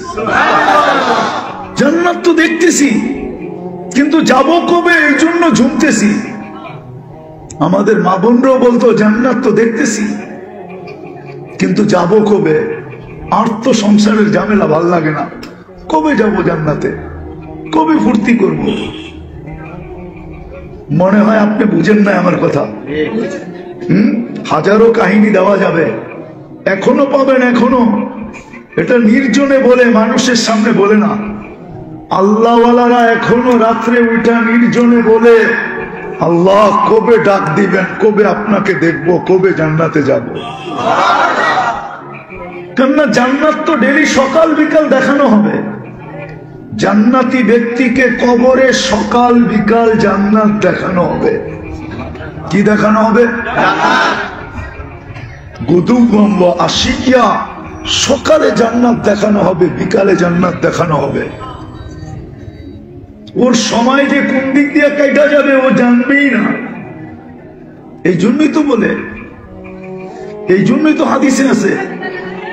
জান্নাত তো দেখতেছি কিন্তু যাব কবে এই জন্য ঝুমতেছি। আমাদের মা বোনরাও বলতো জান্নাত তো দেখতেছি কিন্তু যাব কবে? আর তো সংসারের ঝামেলা ভাল লাগে না, কবে যাব জান্নাতে, কবে ফুর্তি করব? মনে হয় আপনি বুঝেন না আমার কথা। হাজারো কাহিনী দেওয়া যাবে, এখনো পাবেন, এখনো। এটা নির্জনে বলে, মানুষের সামনে বলে না। আল্লাহওয়ালারা এখনো রাত্রে উঠা নির্জনে বলে আল্লাহ কবে ডাক দিবেন, কবে আপনাকে দেখব, কবে জান্নাতে যাব। কেননা জান্নাত তো ডেলি সকাল বিকাল দেখানো হবে। জান্নাতি ব্যক্তিকে কবরে সকাল বিকাল জান্নাত দেখানো হবে। কি দেখানো হবে? গুদুম আশিয়া, সকালে জান্নাত দেখানো হবে, বিকালে জান্নাত দেখানো হবে। ওর সময় যে কোন দিক দিয়ে কেটে যাবে ও জানবেই না। এই জন্যই তো বলে, এই জন্যই তো হাদিসে আছে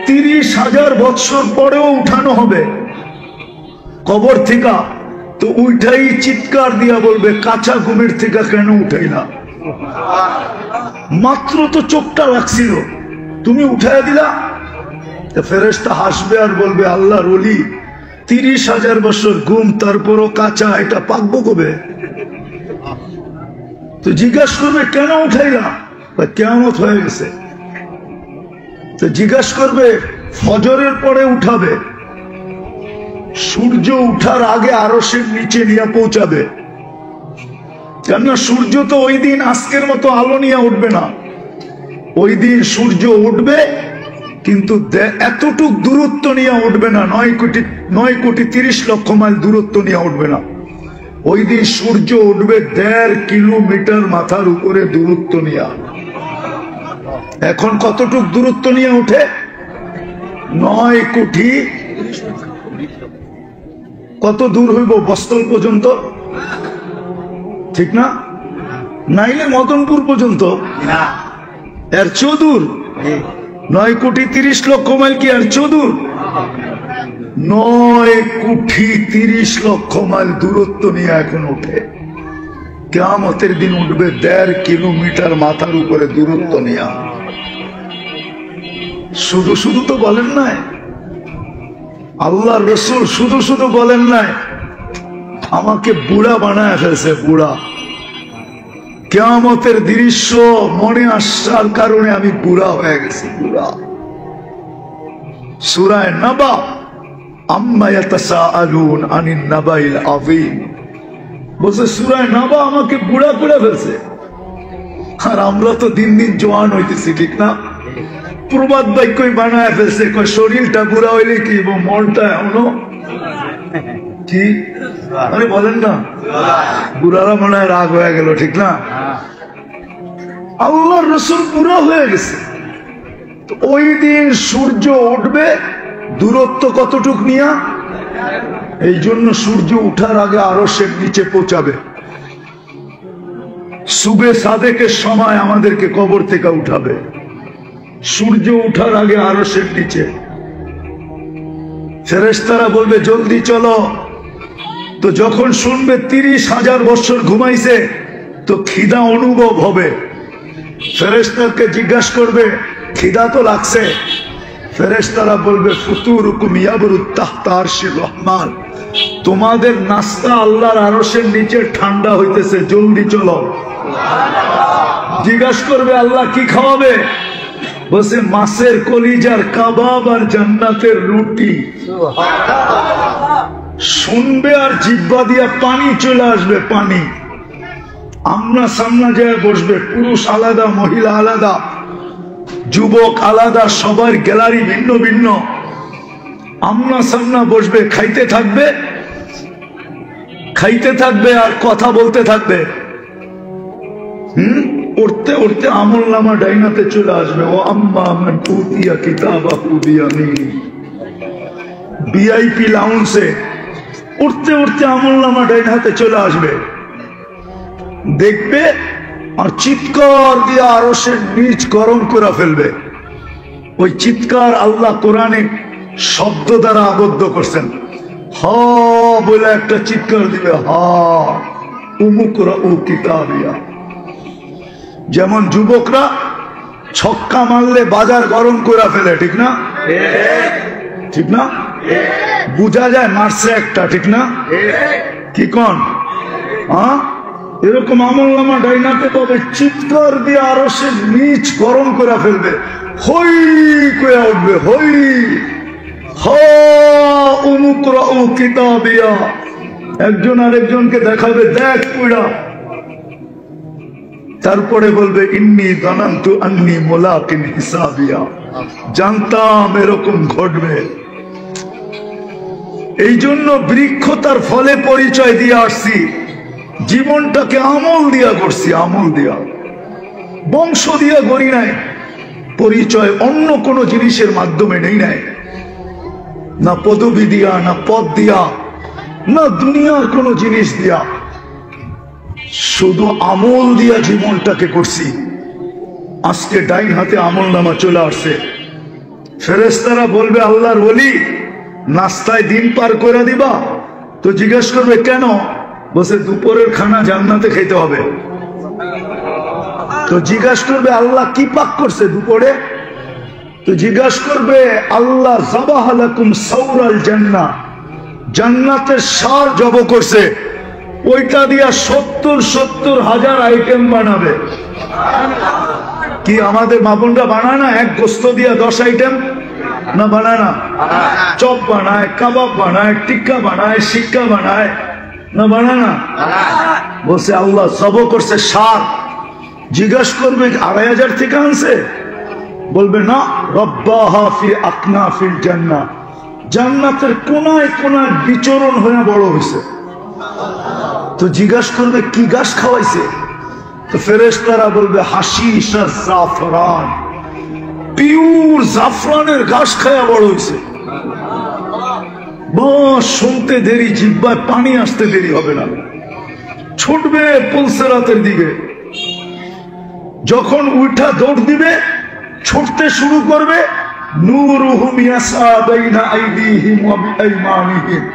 30,000 বৎসর পরেও উঠানো হবে কবর থেকে। তো উঠাই চিৎকার দিয়া বলবে কাঁচা ঘুমের থেকে কেন উঠাই না? মাত্র তো চোখটা লাগছিল, তুমি উঠাইয়া দিলা। ফেরেশতা হাসবে আর বলবে আল্লাহর ওলি 30,000 বছর ঘুম, তারপরও কাঁচা, এটা পাকবো কবে? তো জিজ্ঞাসা করবে কেন উঠাইলা? কিয়ামত হয়ে গেছে। তো জিজ্ঞাসা করবে ফজরের পরে উঠাবে, সূর্য উঠার আগে আরশের নিচে নিয়ে পৌঁছাবে। কেননা সূর্য তো ওই দিন আজকের মতো আলো নিয়ে উঠবে না। ওই দিন সূর্য উঠবে কিন্তু এতটুক দূরত্ব নিয়ে উঠবে না, 9,30,00,000 মাইল দূরত্ব নিয়ে উঠবে না। ওই দিন সূর্য উঠবে 1.5 কিলোমিটার মাথার উপরে দূরত্ব নিয়ে। এখন কতটুক দূরত্ব নিয়ে উঠে? 9 কোটি। কত দূর হইব? বস্তল পর্যন্ত, ঠিক না? নাইলে মদনপুর পর্যন্ত, এর চেয়েও দূর। 9,30,00,000 মাইল কি আর চেয়েও দূর? 9,30,00,000 মাইল দূরত্ব নিয়ে এখন উঠে। কিয়ামতের দিন উঠবে 1.5 কিলোমিটার মাথার উপরে দূরত্ব নিয়ে। শুধু শুধু তো বলেন নাই, আল্লাহ রসুল শুধু শুধু বলেন নাই, আমাকে বুড়া বানায় ফেলছে, বুড়া। কিয়ামতের দৃশ্য মনে আসার কারণে আমি বুড়া হয়ে গেছি, বুড়া। সূরা নাবা, আম্মা ইয়াতাসাআলুন আনিন নাবাইল আযীম, বলছে সূরা নাবা আমাকে বুড়া করে ফেলছে। আর আমরা তো দিন দিন জওয়ান হইতেছি, ঠিক না? প্রবাদ বাক্যই বানায় ফেলছে, শরীরটা বুড়া হইলে কি মনটা এমনও কি? আরে বলেন না, বুড়ারা মনে হয় রাগ হয়ে গেল, ঠিক না? আল্লাহর রাসূল বুড়া হয়ে গেছে। ওই দিন সূর্য উঠবে দূরত্ব কতটুক নিয়া? এই জন্য সূর্য উঠার আগে আরশের নিচে পৌঁছাবে। সুবে সাদেকের সময় আমাদেরকে কবর থেকে উঠাবে, সূর্য উঠার আগে আরশের নিচে। ফেরেশতারা বলবে জলদি চলো। তো যখন শুনবে 30,000 বছর ঘুমাইছে তো খিদা অনুভব হবে। ফেরেশতাকে জিজ্ঞাসা করবে খিদা তো লাগছে, ফেরেশতারা বলবে ফুতুরুকুম ইয়াবরুত তাহতা আরশির রহমান, তোমাদের নাস্তা আল্লাহর আরশের নিচে ঠান্ডা হইতেছে, জলদি চলো। জিজ্ঞাসা করবে আল্লাহ কি খাওয়াবে, বলছে মাছের কলিজার কাবাব আর জান্নাতের রুটি। শুনবে আর জিহ্বা দিয়া পানি চলে আসবে, পানি। আমরা সামনে যায় বসবে, পুরুষ আলাদা, মহিলা আলাদা, যুবক আলাদা, সবার গ্যালারি ভিন্ন ভিন্ন। আমরা সামনে বসবে, খাইতে থাকবে, খাইতে থাকবে আর কথা বলতে থাকবে। উঠতে উঠতে আমল নামা ডাইনাতে চলে আসবে, ও আম্মা মান উতিয়া কিতাবাহু বিয়ামিনি। ভিআইপি লাউঞ্জে উঠতে উঠতে আমল নামা ডাইনাতে চলে আসবে, দেখবে আর চিৎকার দিয়ে আরশের নিচ গরম করে ফেলবে। ওই চিৎকার আল্লাহ কোরআনে শব্দ দ্বারা আবদ্ধ করছেন। হা বলে একটা চিৎকার দিবে, হা উমুকরা উ কিতাবিয়া। যেমন যুবকরা ছক্কা মারলে বাজার গরম করে ফেলে, ঠিক না? ঠিক না? বুঝা যায় মারছে একটা, ঠিক না? কি কন? হ্যাঁ, এরকম আমল নামা ডাইনাতে পাবে, চিৎকার দিয়ে আরশের নিচ গরম করে ফেলবে, হই করে উঠবে, হই হা উমুকরা উ কিতাবিয়া। একজন আরেকজনকে দেখাবে, দেখ পুরা। তারপরে বলবে ইন্নী জানান্তু আন্নী মুলাকিন হিসাবিয়া, জানতাম এরকম ঘটবে। এই জন্য বৃক্ষ তার ফলে পরিচয় দিয়ে আসছি, জীবনটাকে আমল দিয়া করছি, আমল দিয়া, বংশ দিয়া গড়ি নাই। পরিচয় অন্য কোনো জিনিসের মাধ্যমে নেই নাই, না পদবি দিয়া, না পদ দিয়া, না দুনিয়ার কোনো জিনিস দিয়া, শুধু আমল দিয়া জীবনটাকে করছি। আজকে ডাইন হাতে আমল নামা চলে আসছে। ফেরেশতারা বলবে আল্লাহর ওলি নাস্তায় দিন পার করে দিবা? তো জিজ্ঞেস করবে কেন? বসে দুপুরের খানা জান্নাতে খেতে হবে। তো জিজ্ঞাসা করবে আল্লাহ কি পাক করছে দুপুরে? তো জিজ্ঞাসা করবে আল্লাহ যাবাহা লাকুম সাওরাল জান্নাহ, জান্নাতের সার জব করছে, ওইটা দিয়া 70,000 আইটেম বানাবে। কি আমাদের মাবনরা বানায় না? এক গোস্ত দিয়া 10 আইটেম না বানায় না? চপ বানায়, কাবাব বানায়, টিক্কা বানায়, শিক্কা বানায়, না বানায় না? বলছে আল্লাহ জব করছে সার। জিজ্ঞাসা করবে 2,500 থেকে আনছে? বলবে না, রব্বাহা ফি আকনাফিল জান্নাহ, জান্নাতের কোনায় কোনায় বিচরণ হয়ে বড় হয়েছে। তো জিজ্ঞাসা করবে কি ঘাস খাওয়াইছে? তো ফেরেশতারা বলবে হাশিশ আর জাফরান, পিওর জাফরানের ঘাস খায়া বড় হয়েছে। বাস শুনতে দেরি, জিহ্বায় পানি আসতে দেরি হবে না, ছুটবে পুলসেরাতের দিকে। যখন উঠা দৌড় দিবে, ছুটতে শুরু করবে, নূরুহুম ইয়াসআ বাইনা আইদিহিম ওয়া বিআইমানিহিম,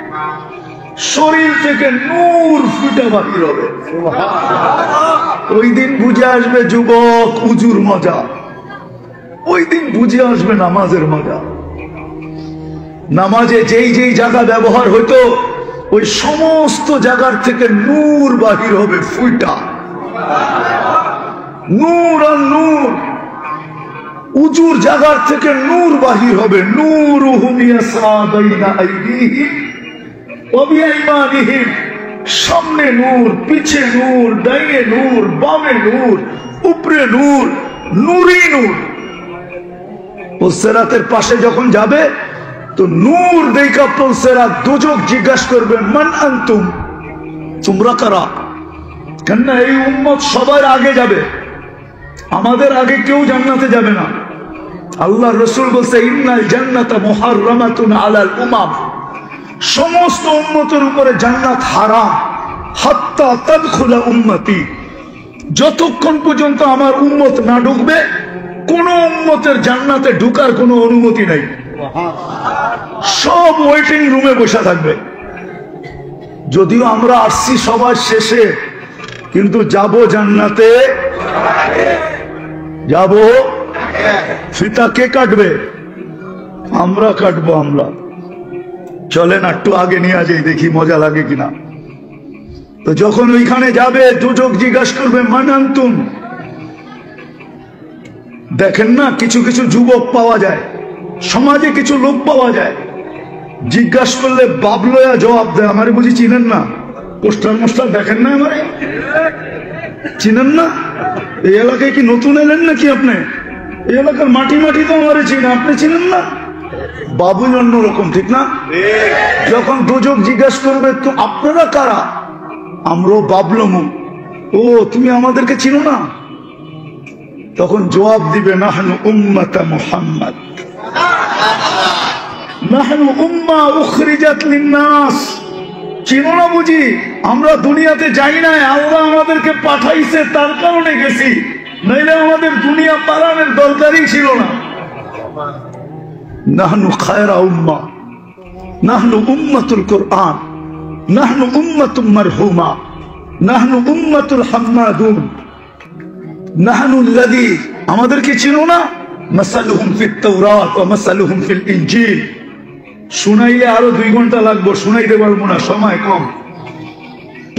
শরীর থেকে নূর ফুটে বাহির হবে। ওই দিন বুঝে আসবে যুবক উজুর মজা, ওই দিন বুঝে আসবে নামাজের মজা। নামাজে যেই যেই জায়গা ব্যবহার হইতো, ওই সমস্ত জায়গার থেকে নূর বাহির হবে, ফুটা নূর আর নূর। উজুর জায়গার থেকে নূর বাহির হবে, নূরুহুম ইয়াসআ বাইনা আইদিহিম ওয়া বিআইমানিহিম, সামনে নূর, পিছে নূর, ডাইনে নূর, বামে নূর, উপরে নূর, নূরই নূর। পুলসেরাতের পাশে যখন যাবে তো নূর দেখা পুলসেরাত দোজখ জিজ্ঞাসা করবে মান আনতুম, তোমরা কারা? কেননা এই উম্মত সবার আগে যাবে, আমাদের আগে কেউ জান্নাতে যাবে না। আল্লাহ রসুল বলছে ইন্নাল জান্নাতা মুহাররামাতুন আলাল উমাম, সমস্ত উম্মতের উপরে জান্নাত হারাম, হাত্তা তাদখুলা উম্মতি, যতক্ষণ পর্যন্ত আমার উম্মত না ঢুকবে কোন উম্মতের জান্নাতে ঢুকার কোনো অনুমতি নাই। সব ওয়েটিং রুমে বসে থাকবে। যদিও আমরা আসছি সবার শেষে, কিন্তু যাব জান্নাতে। যাবো? ফিতা কে কাটবে? আমরা কাটবো। আমরা চলেন একটু আগে নিয়ে যাই, দেখি মজা লাগে কিনা। তো যখন ওইখানে যাবে দুজক জিজ্ঞাসা করবে মানান্তুম। দেখেন না, কিছু কিছু যুবক পাওয়া যায়, সমাজে কিছু লোক পাওয়া যায়, জিজ্ঞাসা করলে বাবলয়া জবাব দেয়, আমারে বুঝি চিনেন না? পোস্টার মোস্টার দেখেন না? আমারে চিনেন না? এই এলাকায় কি নতুন এলেন নাকি আপনি? এই এলাকার মাটি মাটি তো আমারে চিনে, আপনি চিনেন না? বাবুই অন্যরকম, ঠিক না? যখন দুজক জিজ্ঞাসা করবে তো আপনারা কারা, আমরাও বাবলমু, ও তুমি আমাদেরকে চিনো না, তখন জবাব দিবে নাহনু উম্মাতা মুহাম্মদ, নাহনু উম্মাহ উখরিজাত লিন-নাস। চিনো না বুঝি? আমরা দুনিয়াতে যাই নাই, আল্লাহ আমাদেরকে পাঠাইছে, তার কারণে গেছি, নইলে আমাদের দুনিয়া পালানোর দরকারই ছিল না। নাহনু খায়রা উম্মাহ, নাহনু উম্মাতুল কুরআন, নাহনু উম্মাতুম মারহুমা, নাহনু উম্মাতুল হাম্মাদুন, নাহনু আল্লাযী, আমাদেরকে চিনো না? মাসালুহুম ফিত তাওরাত ওয়া মাসালুহুম ফিল ইনজিল। শুনাইলে আরো 2 ঘন্টা লাগবে, শুনাইতে পারবো না, সময় কম।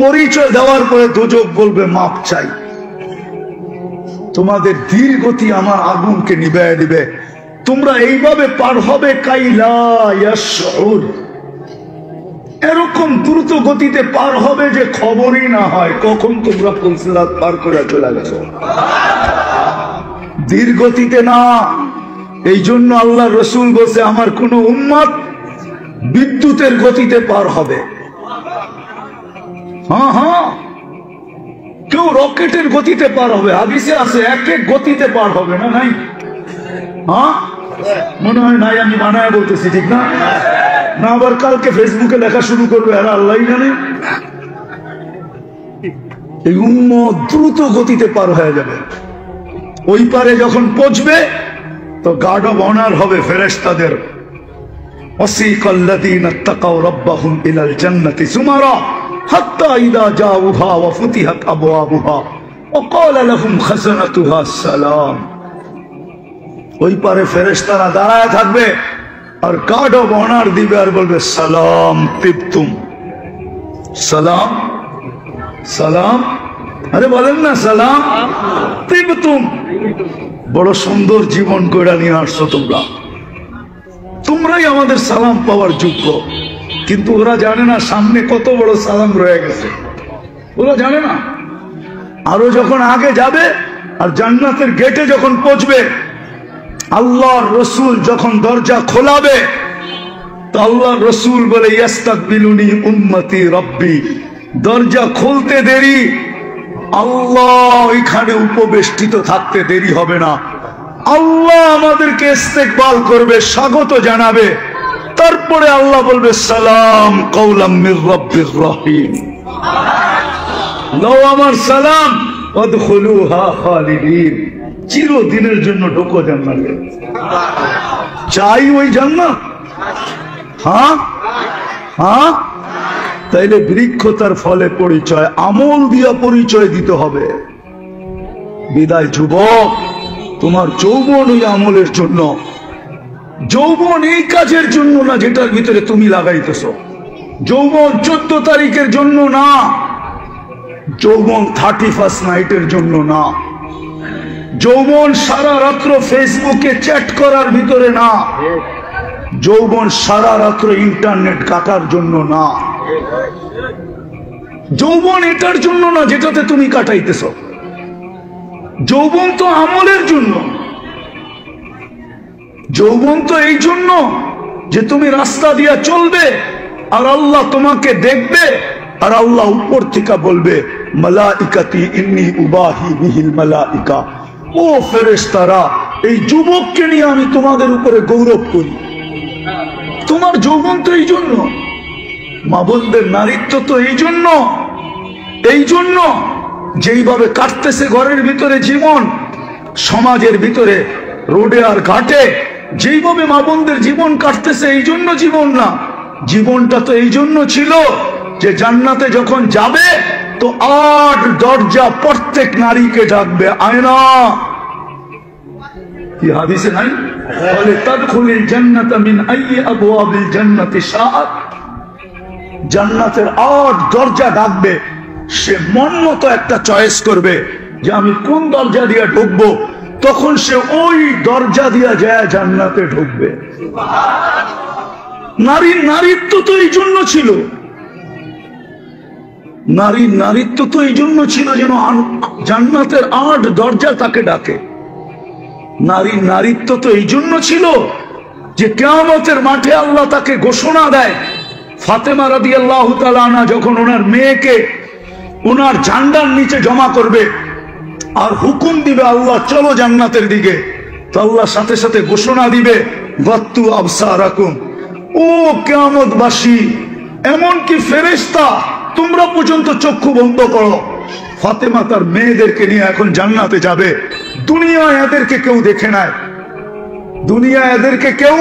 পরিচয় দেওয়ার পরে দুজক বলবে মাপ চাই। তোমাদের ধীর গতি আমার আগুনকে নিভাইয়া দিবে, তোমরা এইভাবে পার হবে কাইলা ইয়াশউর, এরকম দ্রুত গতিতে পার হবে যে খবরই না হয় কখন তোমরা ফুলসিরাত পার করে চলে গেছো। ধীর গতিতে না। এই জন্য আল্লাহ রসুল বলছে আমার কোন উম্মত বিদ্যুতের গতিতে পার হবে। হ্যাঁ হ্যাঁ, কেউ রকেটের গতিতে পার হবে, হাদিসে আছে এক এক গতিতে পার হবে না, নাই? হ্যাঁ মনে হয় নাই, আমি বানায় বলতেছি, ঠিক না? না আবার কালকে ফেসবুকে লেখা শুরু করবে, আর আল্লাহ জানে। এই উম্মত দ্রুত গতিতে পার হয়ে যাবে। ওই পারে যখন পৌঁছবে তো গার্ড অব অনার হবে ফেরেশতাদের। ওয়াসিকাল্লাযীনা তাকাউ রাব্বাহুম ইলাল জান্নাতি যুমারা হাত্তা ইযা জাউহা ওয়া ফুতিহাত আবওয়াবুহা ওয়া ক্বালা লাহুম খাযানাতুহা সালাম। ওই পারে ফেরেশতারা দাঁড়ায় থাকবে আর গার্ড অব অনার দিবে আর বলবে সালাম তিবতুম, সালাম সালাম, আরে বলেন না সালাম তিবতুম, বড় সুন্দর জীবন কইরা নিয়ে আসছো তোমরা, তোমরাই আমাদের সালাম পাওয়ার যোগ্য। কিন্তু ওরা জানে না সামনে কত বড় সালাম রয়ে গেছে, ওরা জানে না। আরো যখন আগে যাবে আর জান্নাতের গেটে যখন পৌঁছবে, আল্লাহর রসুল যখন দরজা খোলাবে তো আল্লাহর রসুল বলে ইয়াস্তাকবিলুনি উম্মতি রব্বি, দরজা খুলতে দেরি, আল্লাহ এখানে উপবেষ্টিত থাকতে দেরি হবে না, আল্লাহ আমাদেরকে ইস্তেকবাল করবে, স্বাগত জানাবে। তারপরে আল্লাহ বলবে সালাম কওলাম মির রাব্বির রহিম, লও আমার সালাম ওয়াদখুলুহা খালিদিন, চিরদিনের জন্য ঢোকো জান্নাতে। চাই ওই জান্নাত? হ্যাঁ হ্যাঁ, তাইলে বৃক্ষ তার ফলে পরিচয়, আমল দিয়া পরিচয় দিতে হবে। বিদায় যুবক, তোমার যৌবন ওই আমলের জন্য, যৌবন এই কাজের জন্য না যেটার ভিতরে তুমি লাগাইতেছ। যৌবন 14 তারিখের জন্য না, যৌবন 31st নাইটের জন্য না, যৌবন সারা রাত্র ফেসবুকে চ্যাট করার ভিতরে না, যৌবন সারা রাত্র ইন্টারনেট কাটার জন্য না, যৌবন এটার জন্য না যেটাতে তুমি কাটাইতেছ। যৌবন তো আমলের জন্য, যৌবন তো এই জন্য যে তুমি রাস্তা দিয়া চলবে আর আল্লাহ তোমাকে দেখবে, আর আল্লাহ উপর থেকে বলবে মালাইকাতি ইন্নী উবাহি বিহিল মালাইকা, ও ফেরেশতারা এই যুবককে নিয়ে আমি তোমাদের উপরে গৌরব করি। তোমার যৌবন তো এই জন্য, মা বোনদের নারীত্ব তো এই জন্য, এই জন্য যেইভাবে কাটতেছে ঘরের ভিতরে জীবন, সমাজের ভিতরে রোডে আর ঘাটে যেইভাবে মা বোনদের জীবন কাটতেছে, এই জন্য জীবন না, জীবনটা তো এই জন্য ছিল যে জান্নাতে যখন যাবে তো 8 দরজা প্রত্যেক নারীকে ডাকবে, আয়না কি হাদিসে নাই? বলে তাদখুলিল জান্নাতা মিন আইয়ি আবওয়াবিল জান্নাতি শাআত, জান্নাতের 8 দরজা ডাকবে, সে মন মতো একটা চয়েস করবে যে আমি কোন দরজা দিয়ে ঢুকবো, তখন সে ওই দরজা দিয়ে যায় জান্নাতে ঢুকবে। নারীর নারীত্ব তো এই জন্য ছিল, নারীর নারীত্ব তো এই জন্য ছিল যেন জান্নাতের 8 দরজা তাকে ডাকে। নারীর নারীত্ব তো এই জন্য ছিল যে কিয়ামতের মাঠে আল্লাহ তাকে ঘোষণা দেয়, ফাতেমা রাদিয়াল্লাহু তাআলা আনহা যখন ওনার মেয়েকে ওনার ঝান্ডার নিচে জমা করবে আর হুকুম দিবে আল্লাহ চলো জান্নাতের দিকে, তো আল্লাহ সাথে সাথে ঘোষণা দিবে গাত্তু আবসারাকুম, ও কিয়ামতবাসী, এমনকি ফেরেশতা তোমরা পর্যন্ত চক্ষু বন্ধ করো। ফাতেমা তার মেয়েদেরকে নিয়ে এখন জান্নাতে যাবে। দুনিয়ায় এদেরকে কেউ দেখে নাই, দুনিয়ায় এদেরকে কেউ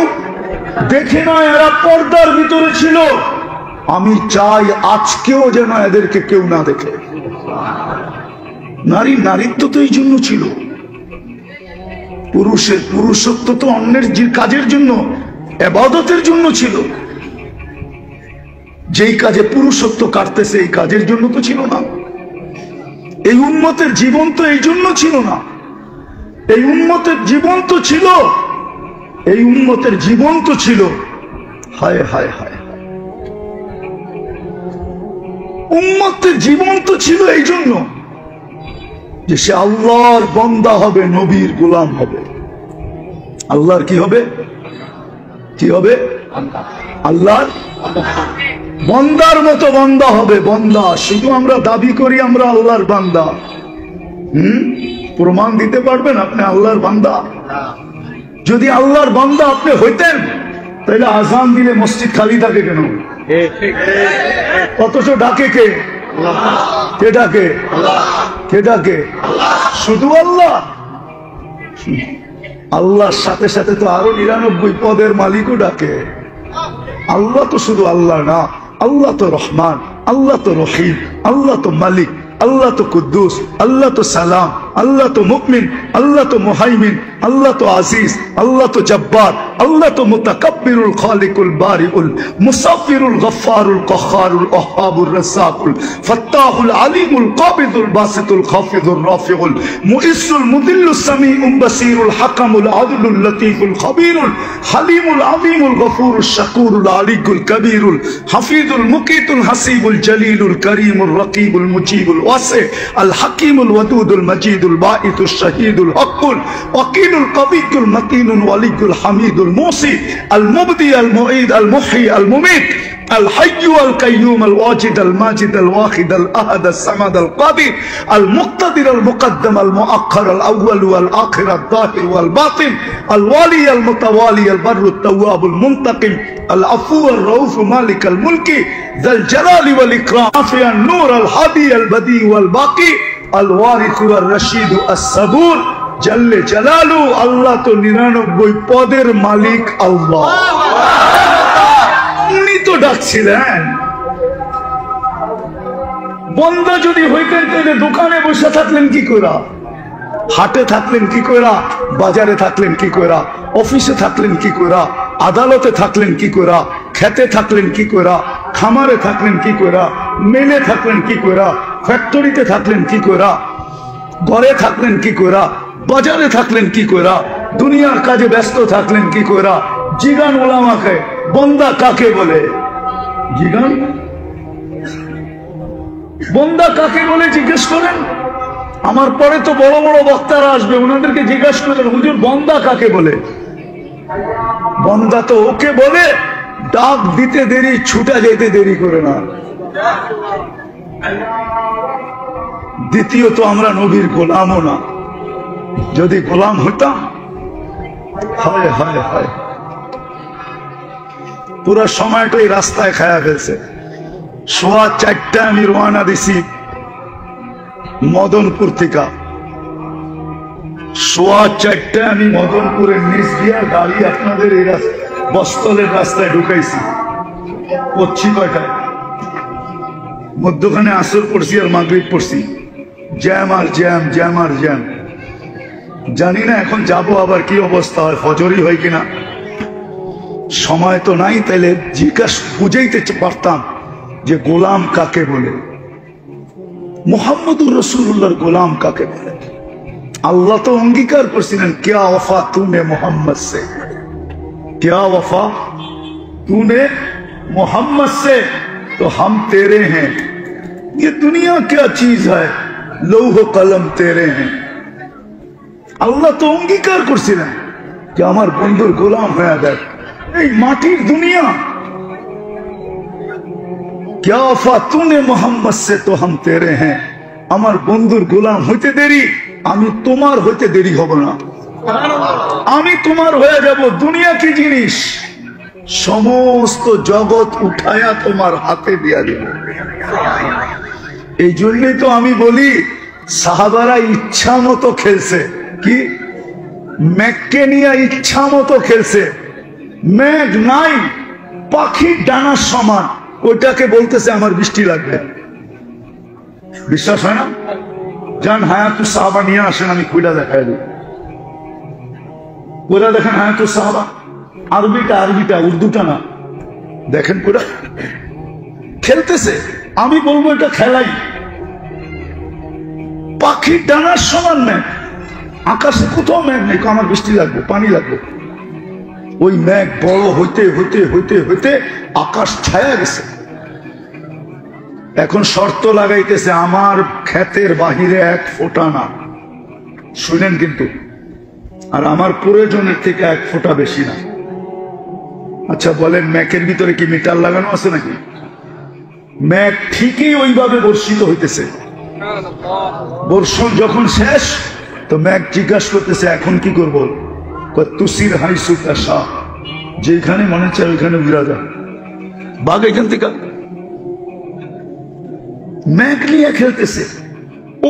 দেখে নয়, এরা পর্দার ভিতরে ছিল। আমি চাই আজকেও যেন এদেরকে কেউ না দেখে। নারীর নারীত্ব তো এই জন্য ছিল, পুরুষের পুরুষত্ব তো অন্যের কাজের জন্য, ইবাদতের জন্য ছিল। যেই কাজে পুরুষত্ব কাটতেছে এই কাজের জন্য তো ছিল না। এই উম্মতের জীবন তো এই জন্য ছিল না। এই উম্মতের জীবন তো ছিল, এই উম্মতের জীবন তো ছিল, হায় হায় হায়, উম্মতের জীবন তো ছিল এই জন্য যে সে আল্লাহর বান্দা হবে, নবীর গোলাম হবে। আল্লাহর কি হবে? কি হবে? আল্লাহর বান্দার মতো বান্দা হবে। বান্দা শুধু আমরা দাবি করি আমরা আল্লাহর বান্দা, প্রমাণ দিতে পারবেন আপনি আল্লাহর বান্দা? যদি আল্লাহর বান্দা আপনি হইতেন তাহলে আজান দিলে মসজিদ খালি থাকে কেন? অথচ ডাকে কে? কে ডাকে? কে ডাকে? শুধু আল্লাহ। আল্লাহর সাথে সাথে তো আরো 99 পদের মালিকও ডাকে। আল্লাহ তো শুধু আল্লাহ না, আল্লাহ তো রহমান, আল্লাহ তো রহিম, আল্লাহ তো মালিক, আল্লাহ তো কুদ্দুস, আল্লাহ তো সালাম, আল্লাহ তো মুমিন, আল্লাহ তো মুহাইমিন, আল্লাহ তো আজিজ, আল্লাহ তো জব্বার, আল্লাহ তো মুতাকাব্বিরুল খালিকুল বারিউল মুসাফিরুল গফফারুল কহ্হারুল ওয়াহ্হাবুর রাজ্জাকুল ফাত্তাহুল আলিমুল কাবিদুল বাসিতুল খাফিদুর রাফিউল মুইসুল মুদিল্লুস সামিউল বাসিরুল হাকামুল আদলুল লতীফুল খবীরুল হালিমুল আযীমুল গফুরুশ শাকুরুল আলিকুল কবীরুল হাফিজুল মুকিতুল হাসিবুল জলিলুল করিমুর রকিবুল মুজিবুল ওয়াসি আল হাকিমুল ওয়াদুদুল মজিদুল বাঈতুশ শাহীদুল হকুল ওয়াকিলুল কবিয়ুল মতিনুল ওয়ালিয়ুল হামিদুল মুসি আল মুবদি আল মুঈদ আল মুহয়ি আল মুমীত الحي القيوم الواجد الماجد الواحد الأحد الصمد القادر المقتدر المقدم المؤخر الأول والآخر الظاهر والباطن الوالي المتوالي البر التواب المنتقم العفو الرؤوف مالك الملك ذا الجلال والإكرام رافع النور الهادي البديع والباقي الوارث والرشيد الصبور جل جلاله الله تو 99 পদের মালিক আল্লাহ। উনি তো ডাকছিলেন। বন্দা যদি হইতেন তাহলে দোকানে বসে থাকলেন কি কইরা, হাটে থাকলেন কি কইরা, বাজারে থাকলেন কি কইরা, অফিসে থাকলেন কি কইরা, আদালতে থাকলেন কি কইরা, খেতে থাকলেন কি কইরা, খামারে থাকলেন কি কইরা, মেলে থাকলেন কি কইরা, ফ্যাক্টরিতে থাকলেন কি কইরা, ঘরে থাকলেন কি কইরা, বাজারে থাকলেন কি কইরা, দুনিয়ার কাজে ব্যস্ত থাকলেন কি কইরা। জিগান ওলামাকে বন্দা কাকে বলে? জিগান বন্দা কাকে বলে জিজ্ঞেস করেন। আমার পরে তো বড় বড় বক্তারা আসবে, ওনাদেরকে জিজ্ঞেস করেন হুজুর বন্দা কাকে বলে? বন্দা তো ওকে বলে ডাক দিতে দেরি, ছুটা যেতে দেরি করে না। দ্বিতীয়ত আমরা নবীর গোলামও না। যদি গোলাম হইতাম, হায় হায় হায়, পুরা সময়টাই রাস্তায় খায়া ফেলছে। 4:15 আমি রওনা দিছি মদনপুর থেকে। 4:15 আমি মদনপুরের নিচ দিয়া গাড়ি আপনাদের এই বস্তলের রাস্তায় ঢুকাইছি। পড়ছি কয়টায়? মধ্যখানে আসর পড়ছি আর মাগরিব পড়ছি। জ্যাম আর জ্যাম, জ্যাম আর জ্যাম। জানি না এখন যাব আবার কি অবস্থা হয়, ফজরই হয় কিনা। সময় তো নাই, তাইলে জিজ্ঞাসা বুঝাইতে পারতাম যে গোলাম কাকে বলে, মুহাম্মদুর রাসূলুল্লাহর গোলাম কাকে বলে। আল্লাহ তো অঙ্গীকার করছিলেন, क्या वफा तूने मोहम्मद से, क्या वफा तूने मोहम्मद से, तो हम तेरे हैं। ये दुनिया क्या चीज है, लौह कलम तेरे हैं। আল্লাহ তো অঙ্গীকার করছিলেন যে আমার বন্ধুর গোলাম হয়ে দেখ। এই মাটির দুনিয়া, क्या वफा तूने मोहम्मद से तो हम तेरे हैं। আমার বন্ধুর গোলাম হইতে দেরি, আমি তোমার হইতে দেরি হব না, আমি তোমার হয়ে যাব। দুনিয়া কি জিনিস, সমস্ত জগৎ উঠায়া তোমার হাতে দিয়া দেব। এই জন্যই তো আমি বলি সাহাবারা ইচ্ছা মতো খেলছে, কি ম্যাগকে নিয়ে ইচ্ছা মতো খেলছে। ম্যাগ নাই, পাখির ডানার সমান, ওইটাকে বলতেছে আমার বৃষ্টি লাগবে। বিশ্বাস হয় না? যান হায়াতুস সাহাবা নিয়ে আসেন, আমি খুইলা দেখাই দিই। পুরা দেখেন হায়াতুস সাহাবা, আরবিটা উর্দুটা না, দেখেন পুরা খেলতেছে। আমি বলবো এটা খেলাই। পাখির ডানার সমান ম্যাগ, আকাশে কোথাও ম্যাগ নেই, আমার বৃষ্টি লাগবে, পানি লাগবে। ওই ম্যাগ বড় হইতে হইতে হইতে হইতে আকাশ ছায়া গেছে। এখন শর্ত লাগাইতেছে, আমার ক্ষেতের বাহিরে 1 ফোঁটা না, শুনেন কিন্তু, আর আমার প্রয়োজনের থেকে 1 ফোঁটা বেশি না। আচ্ছা বলেন, ম্যাকের ভিতরে কি মিটার লাগানো আছে নাকি? ম্যাক ঠিকই ওইভাবে বর্ষিত হইতেছে। বর্ষণ যখন শেষ, তো ম্যাক জিজ্ঞাসা করতেছে এখন কি করবো? তুসির হাইসু কাশা, যেখানে মনে চায় ওইখানে বিরাজা, বাঘ এখান থেকে। ম্যাক নিয়ে খেলতেছে,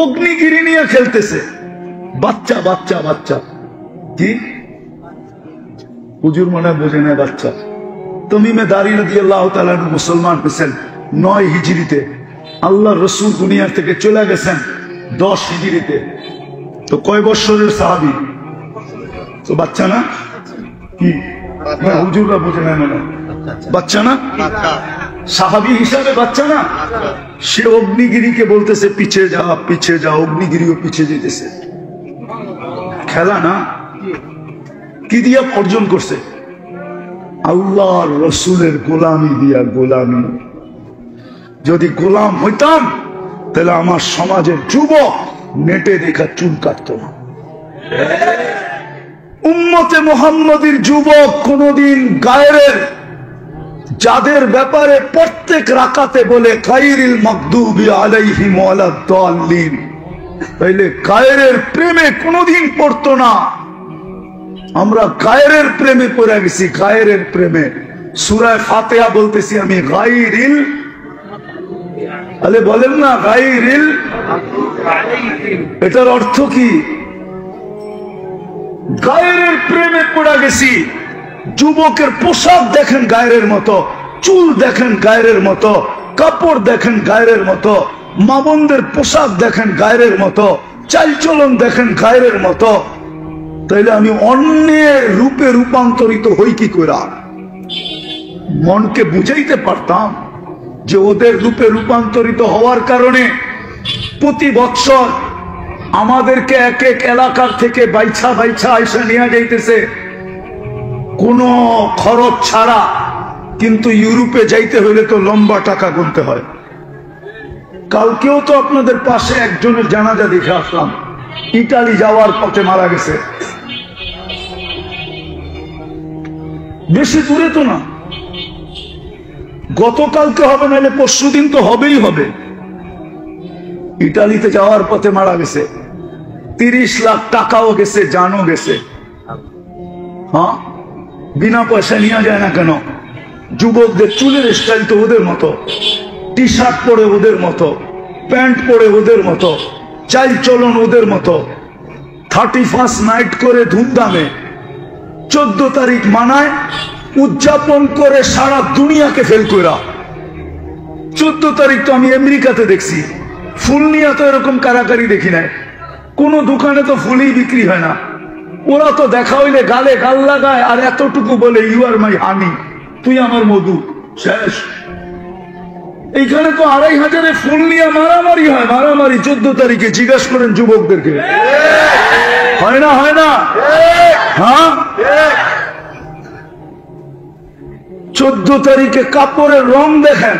অগ্নিগিরি নিয়ে খেলতেছে, বাচ্চা বাচ্চা বাচ্চা। কি হুজুর মনে বোঝে না বাচ্চা। তমিমে দারি রাদিয়াল্লাহু তাআলা মুসলমান হয়েছেন 9 হিজরিতে, আল্লাহ রসুল দুনিয়া থেকে চলে গেছেন 10 হিজরিতে। তো কয় বছরের সাহাবী? তো বাচ্চা না? কি হুজুররা বোঝে না, বাচ্চা না? সাহাবী হিসাবে বাচ্চা না? সে অগ্নিগিরিকে বলতেছে পিছে যা পিছে যা, অগ্নিগিরিও পিছে যেতেছে। খেলা না, কি দিয়া অর্জন করছে? আল্লাহর রসুলের গোলামি দিয়া। গোলামি, যদি গোলাম হইতাম তাহলে আমার সমাজের যুবক নেটে দেখা চুল কাটত না। উম্মতে মুহাম্মদীর যুবক কোনদিন গায়রের, যাদের ব্যাপারে প্রত্যেক রাকাতে বলে গায়রিল মাগদুবি আলাইহিম ওয়ালাদ-দাল্লিন, তাইলে গায়রের প্রেমে কোনদিন পড়তো না। আমরা গায়রের প্রেমে পড়ে গেছি, গায়রের প্রেমে। সূরা ফাতিহা বলতেছি আমি গায়রিল, আলে বলেন না গায়রিল, এটার অর্থ কি? গায়রের প্রেমে পড়ে গেছি। যুবকের পোশাক দেখেন গায়রের মতো, চুল দেখেন গায়রের মতো, কাপড় দেখেন গায়রের মতো, মা বোনদের পোশাক দেখেন গায়রের মতো, চালচলন দেখেন গায়রের মতো। তাইলে আমি অন্যের রূপে রূপান্তরিত হই কি করে? মনকে বুঝাইতে পারতাম যে ওদের রূপে রূপান্তরিত হওয়ার কারণে প্রতি বৎসর আমাদেরকে এক এক এলাকার থেকে বাইছা বাইছা আইসা নিয়ে যাইতেছে কোনো খরচ ছাড়া। কিন্তু ইউরোপে যাইতে হইলে তো লম্বা টাকা গুনতে হয়। কালকেও তো আপনাদের পাশে একজনের জানাজা দেখে আসলাম, ইটালি যাওয়ার পথে মারা গেছে। বেশি দূরে তো না, গতকালকে হবে, নাহলে পরশু দিন তো হবেই হবে। ইটালিতে যাওয়ার পথে মারা গেছে, 30 লাখ টাকাও গেছে, জানও গেছে। হ্যাঁ, বিনা পয়সা নিয়ে যায় না কেন? যুবকদের চুলের স্টাইল তো ওদের মতো, টি শার্ট পরে ওদের মতো, প্যান্ট পরে ওদের মতো, চাল চলন ওদের মতো। 31st নাইট করে ধুমধামে 14 তারিখ মানায়, উদযাপন করে সারা দুনিয়াকে ফেল করা। 14 তারিখ তো আমি আমেরিকাতে দেখছি, ফুল নিয়ে তো এরকম কারাকারি দেখি নাই। কোন দোকানে তো ফুলই বিক্রি হয় না। ওরা তো দেখা হইলে গালে গাল লাগায় আর এতটুকু বলে ইউ আর মাই হানি, তুই আমার মধু, শেষ। এইখানে তো 2500 ফুল নিয়ে মারামারি হয়, মারামারি 14 তারিখে। জিজ্ঞাসা করেন যুবকদেরকে, হয় না? হয় না? হ্যাঁ, 14 তারিখে কাপড়ের রং দেখেন,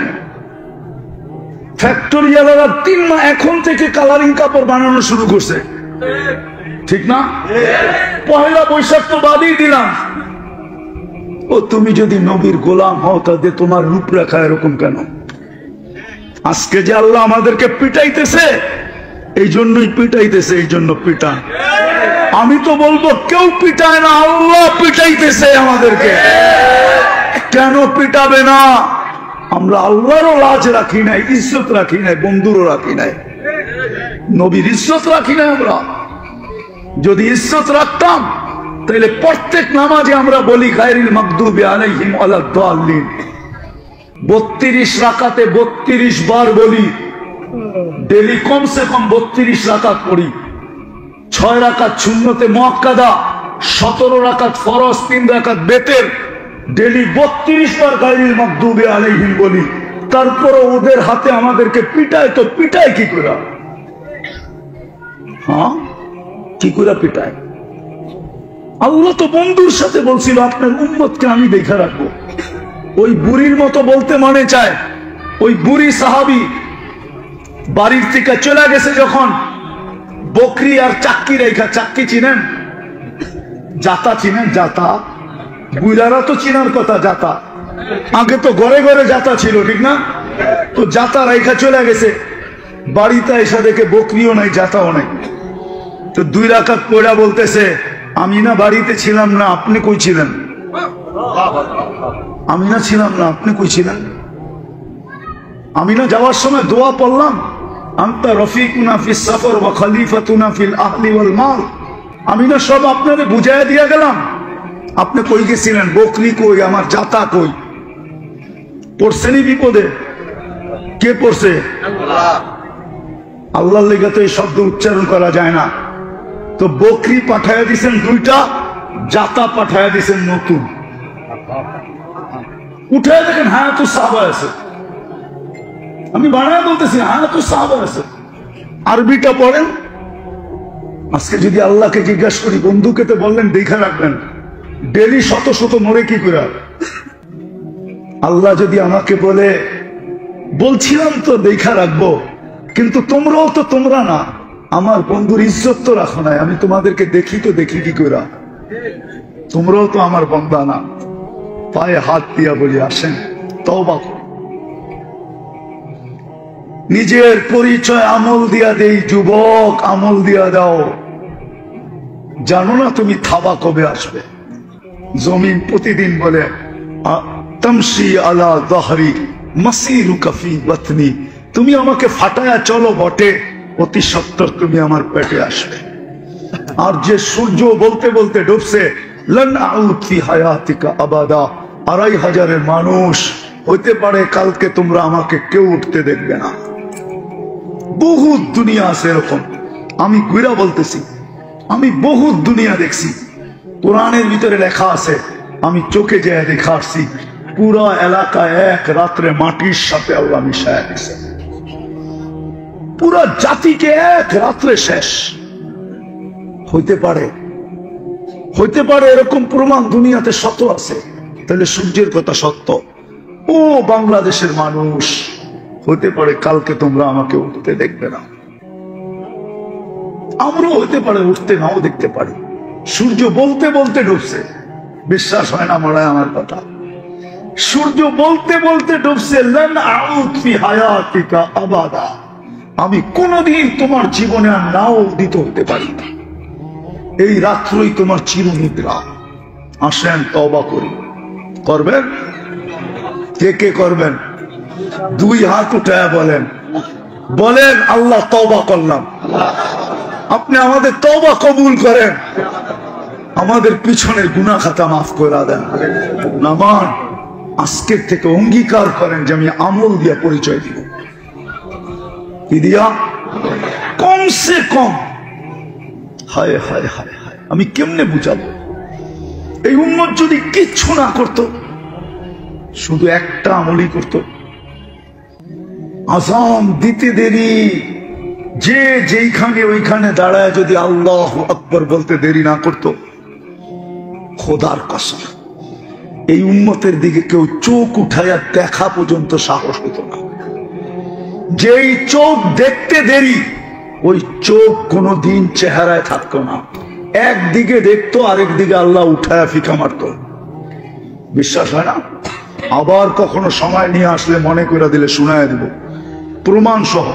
ফ্যাক্টরিওয়ালারা 3 মাস এখন থেকে কালারিং কাপড় বানানো শুরু করছে, ঠিক না? পয়লা বৈশাখ তো বাদই দিলাম। ও তুমি যদি নবীর গোলাম হও তাহলে তোমার রূপরেখা এরকম কেন? আজকে যে আল্লাহ আমাদেরকে পিটাইতেছে, এই জন্যই পিটাইতেছে, এই জন্য পিটা। আমি তো বলবো কেউ পিটায় না, আল্লাহ পিটাইতেছে আমাদেরকে। কেন পিটাবে না? আমরা আল্লাহরও লাজ রাখি নাই, ইজ্জত রাখি নাই, বন্ধুরও রাখি নাই, নবীর ইজ্জত রাখি নাই। আমরা যদি ইজ্জত রাখতাম তাহলে প্রত্যেক নামাজে আমরা বলি গায়রিল মাগদুবি আলাইহিম ওয়ালাদ দাল্লিন। 32 রাকাতে 32 বার বলি, ডেলি কমসে কম 32 রাকাত পড়ি। 6 রাকাত সুন্নতে মুআক্কাদা, 17 রাকাত ফরজ, 3 রাকাত বেতের, ডেলি 32 বার গায়রিল মাগদুবি আলাইহিম বলি। তারপরে ওদের হাতে আমাদেরকে পিটায়, তো পিটায় কি করে? হ্যাঁ, কি করে পিটায়? আল্লাহ তো বন্ধুর সাথে বলছিল আপনার উম্মতকে আমি দেখে রাখবো। ওই বুড়ির মতো বলতে মনে চায়, ওই বুড়ি সাহাবী বাড়ির থেকে চলে গেছে যখন, বকরি আর চাক্কি রেখা, চাক্কি চিনেন? জাতা চিনেন? জাতা বুড়ারা তো চিনার কথা, জাতা। আগে তো ঘরে ঘরে জাতা ছিল, ঠিক না? তো জাতা রেখা চলে গেছে, বাড়িতে এসে দেখে বকরিও নাই, জাতাও নাই। তো 2 রাকাত পড়া বলতেছে, আমি না বাড়িতে ছিলাম না, আপনি কই ছিলেন? আমি না ছিলাম না, আপনি কই ছিলেন? আমি না যাওয়ার সময় দোয়া পড়লাম, আনতা রফিকুনা ফিস সফর ওয়া খলিফাতুনা ফিল আহলি ওয়াল মাল। আমি না সব আপনারে বুঝাইয়া দিয়া গেলাম, আপনি কই গেছিলেন? বকরি কই, আমার জাতা কই? পড়ছেনি বিপদে? কে পড়ছে? আল্লাহর লেগে তো এই শব্দ উচ্চারণ করা যায় না। তো বকরি পাঠাইয়া দিছেন 2টা, জাতা পাঠাইয়া দিছেন নতুন। উঠে দেখেন হ্যাঁ তো সাহাবা আছে, আমি বানায় বলতেছি হ্যাঁ তো সাহাবা আছে। আরবিটা পড়েন। আজকে যদি আল্লাহকে জিজ্ঞাসা করি, বন্ধুকে তো বললেন দেখা রাখবেন, ডেলি শত শত মরে কি করে? আল্লাহ যদি আমাকে বলে, বলছিলাম তো দেখা রাখবো, কিন্তু তোমরাও তো তোমরা না, আমার বন্ধুর ইজ্জত তো রাখো নাই, আমি তোমাদেরকে দেখি তো দেখি কি করে? তোমরাও তো আমার বান্দা না। পায়ে হাত দিয়া বলি আসেন তওবা করুন। নিজের পরিচয় আমল দিয়া দেই, যুবক আমল দিয়া দাও। জানো না তুমি থাবা কবে আসবে? জমিন প্রতিদিন বলে তামশি আলা যাহরি মাসিরুকা ফি বাতনি, তুমি আমাকে ফাটায়া চলো বটে, অতি সত্বর তুমি আমার পেটে আসবে। আর যে সূর্য বলতে বলতে ডুবছে, লান আউদ ফি হায়াতিকা আবাদা, 2500 মানুষ হইতে পারে কালকে তোমরা আমাকে কেউ উঠতে দেখবে না। বহুত দুনিয়া আছে এরকম, আমি ঘুরা বলতেছি, আমি বহুত দুনিয়া দেখছি। কোরআনের ভিতরে লেখা আছে, আমি চোখে যায় দেখা আসছি, পুরা এলাকা এক রাত্রে মাটির সাথে আল্লাহ মিশায়া দিছে, পুরা জাতিকে এক রাত্রে শেষ। হইতে পারে, হইতে পারে এরকম প্রমাণ দুনিয়াতে শত আছে। তাহলে সূর্যের কথা সত্য। ও বাংলাদেশের মানুষ, হতে পারে কালকে তোমরা আমাকে উঠতে দেখবে না। আমরাও হতে পারে উঠতে নাও দেখতে পারি। সূর্য বলতে বলতে ডুবছে, বিশ্বাস হয় না মনে হয় আমার কথা। সূর্য বলতে বলতে ডুবছে, লান আউদ ফি হায়াতিকা আবাদা, আমি কোনদিন তোমার জীবনে আর নাও উদিত হতে পারি না। এই রাত্রই তোমার চিরনিদ্রা। আসেন তওবা করি। করবেন? কে কে করবেন? 2 হাত উঠায় বলেন, বলেন আল্লাহ তওবা করলাম। আপনি আমাদের তওবা কবুল করেন, আমাদের পিছনের গুনাহ খাতা মাফ করে দেন। নামান আজকের থেকে অঙ্গীকার করেন যে আমি আমল দিয়া পরিচয় দিব। কি দিয়া? কমসে কম হায় হায় হায় হায়, আমি কেমনে বুঝাবো? এই উম্মত যদি কিচ্ছু না করত, শুধু একটা আমলই করত, আযান দিতে দেরি, যে যেইখানে ওইখানে দাঁড়ায় যদি আল্লাহু আকবার বলতে দেরি না করত, খোদার কসম এই উম্মতের দিকে কেউ চোখ উঠাইয়া দেখা পর্যন্ত সাহস হতো না। যেই চোখ দেখতে দেরি, ওই চোখ কোনোদিন চেহারায় থাকতো না, একদিকে দেখতো আরেক দিকে আল্লাহ উঠায়া ফিকা মারত। বিশ্বাস হয় না? আবার কখনো সময় নিয়ে আসলে মনে করে দিলে শুনায় দেব, প্রমাণ সহ।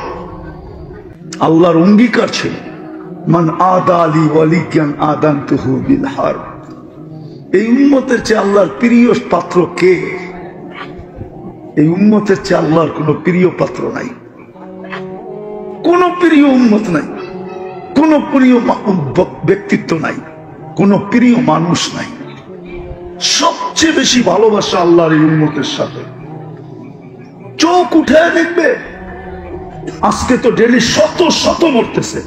আল্লাহর অঙ্গীকার ছিল, মান আদা আলী ওয়ালিয়ান আদানতুহু বিল হারব। এই উম্মতের চেয়ে আল্লাহর প্রিয় পাত্র কে? এই উম্মতের চেয়ে আল্লাহর কোন প্রিয় পাত্র নাই, কোন প্রিয় উম্মত নাই, কোন প্রিয় ব্যক্তিত্ব নাই, কোন প্রিয় মানুষ নাই। সবচেয়ে বেশি ভালোবাসা আল্লাহর এই উম্মতের সাথে। চোখ উঠে দেখবে, আজকে তো ডেলি শত শত মরতেছে।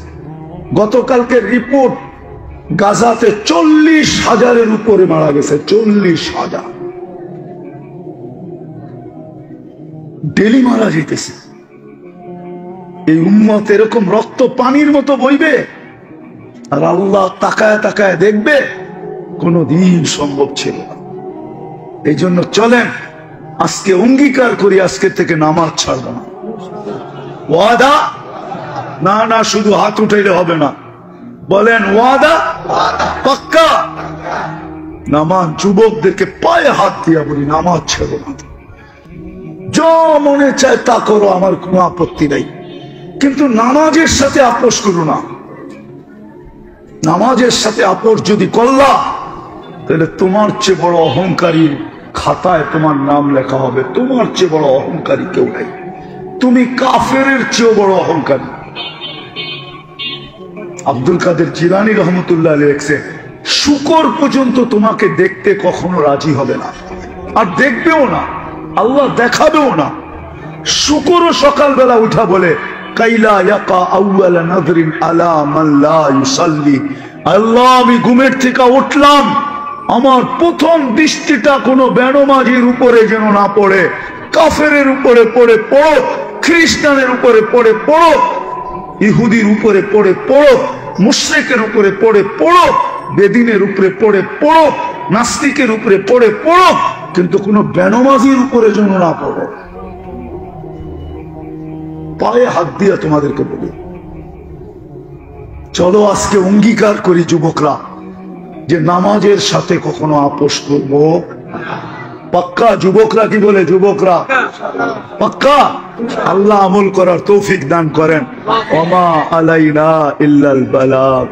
গতকালকে রিপোর্ট, গাজাতে 40,000-এর উপরে মারা গেছে, 40,000 ডেলি মারা যেতেছে। এই উম্মত এরকম রক্ত পানির মতো বইবে, আর আল্লাহ তাকায় তাকায় দেখবে? কোনদিন সম্ভব ছিল না। এই জন্য চলেন আজকে অঙ্গীকার করি, আজকে থেকে নামাজ ছাড়ব না। ওয়াদা? না না, শুধু হাত উঠাইলে হবে না, বলেন ওয়াদা? পাক্কা? নামাজ, যুবকদেরকে পায়ে হাত দিয়া বলি, নামাজ ছেড়ো না। যা মনে চায় তা করো, আমার কোনো আপত্তি নাই, কিন্তু নামাজের সাথে আপোষ করো না। নামাজের সাথে আপোষ যদি করলা, তাহলে তোমার চেয়ে বড় অহংকারী খাতায় তোমার নাম লেখা হবে। তোমার চেয়ে বড় অহংকারী কেউ নাই, তুমি কাফেরের চেয়েও বড় অহংকারী। আব্দুল কাদের জিলানী রহমতুল্লাহ লিখছে, শুকর পর্যন্ত তোমাকে দেখতে কখনো রাজি হবে না, আর দেখবেও না, আল্লাহ দেখাবেও না। শুকরও সকালবেলা উঠা বলে, কাইলা ইয়াকা আউয়ালা নাযরিন আলা মান লা ইউসাল্লি। আল্লাহ, আমি ঘুমের থেকে উঠলাম, আমার প্রথম দৃষ্টিটা কোনো বেনমাজির উপরে যেন না পড়ে, কাফেরের উপরে পড়ে পড়ো, খ্রিস্টানের উপরে পড়ে পড়ো, ইহুদির উপরে পড়ে পড়ো, মুশরিকের উপরে পড়ে পড়ো, বেদিনের উপরে পড়ে পড়ো, নাস্তিকের উপরে পড়ে পড়ো, কিন্তু কোনো বেনমাজির উপরে যেন না পড়ো। পায়ে হাত দিয়ে তোমাদেরকে বলি, চলো আজকে অঙ্গীকার করি যুবকরা, যে নামাজের সাথে কখনো আপোষ করবো। পাক্কা? যুবকরা কি বলে? যুবকরা পাক্কা? আল্লাহ আমল করার তৌফিক দান করেন। ওমা আলাইনা ইল্লাল বালাগ।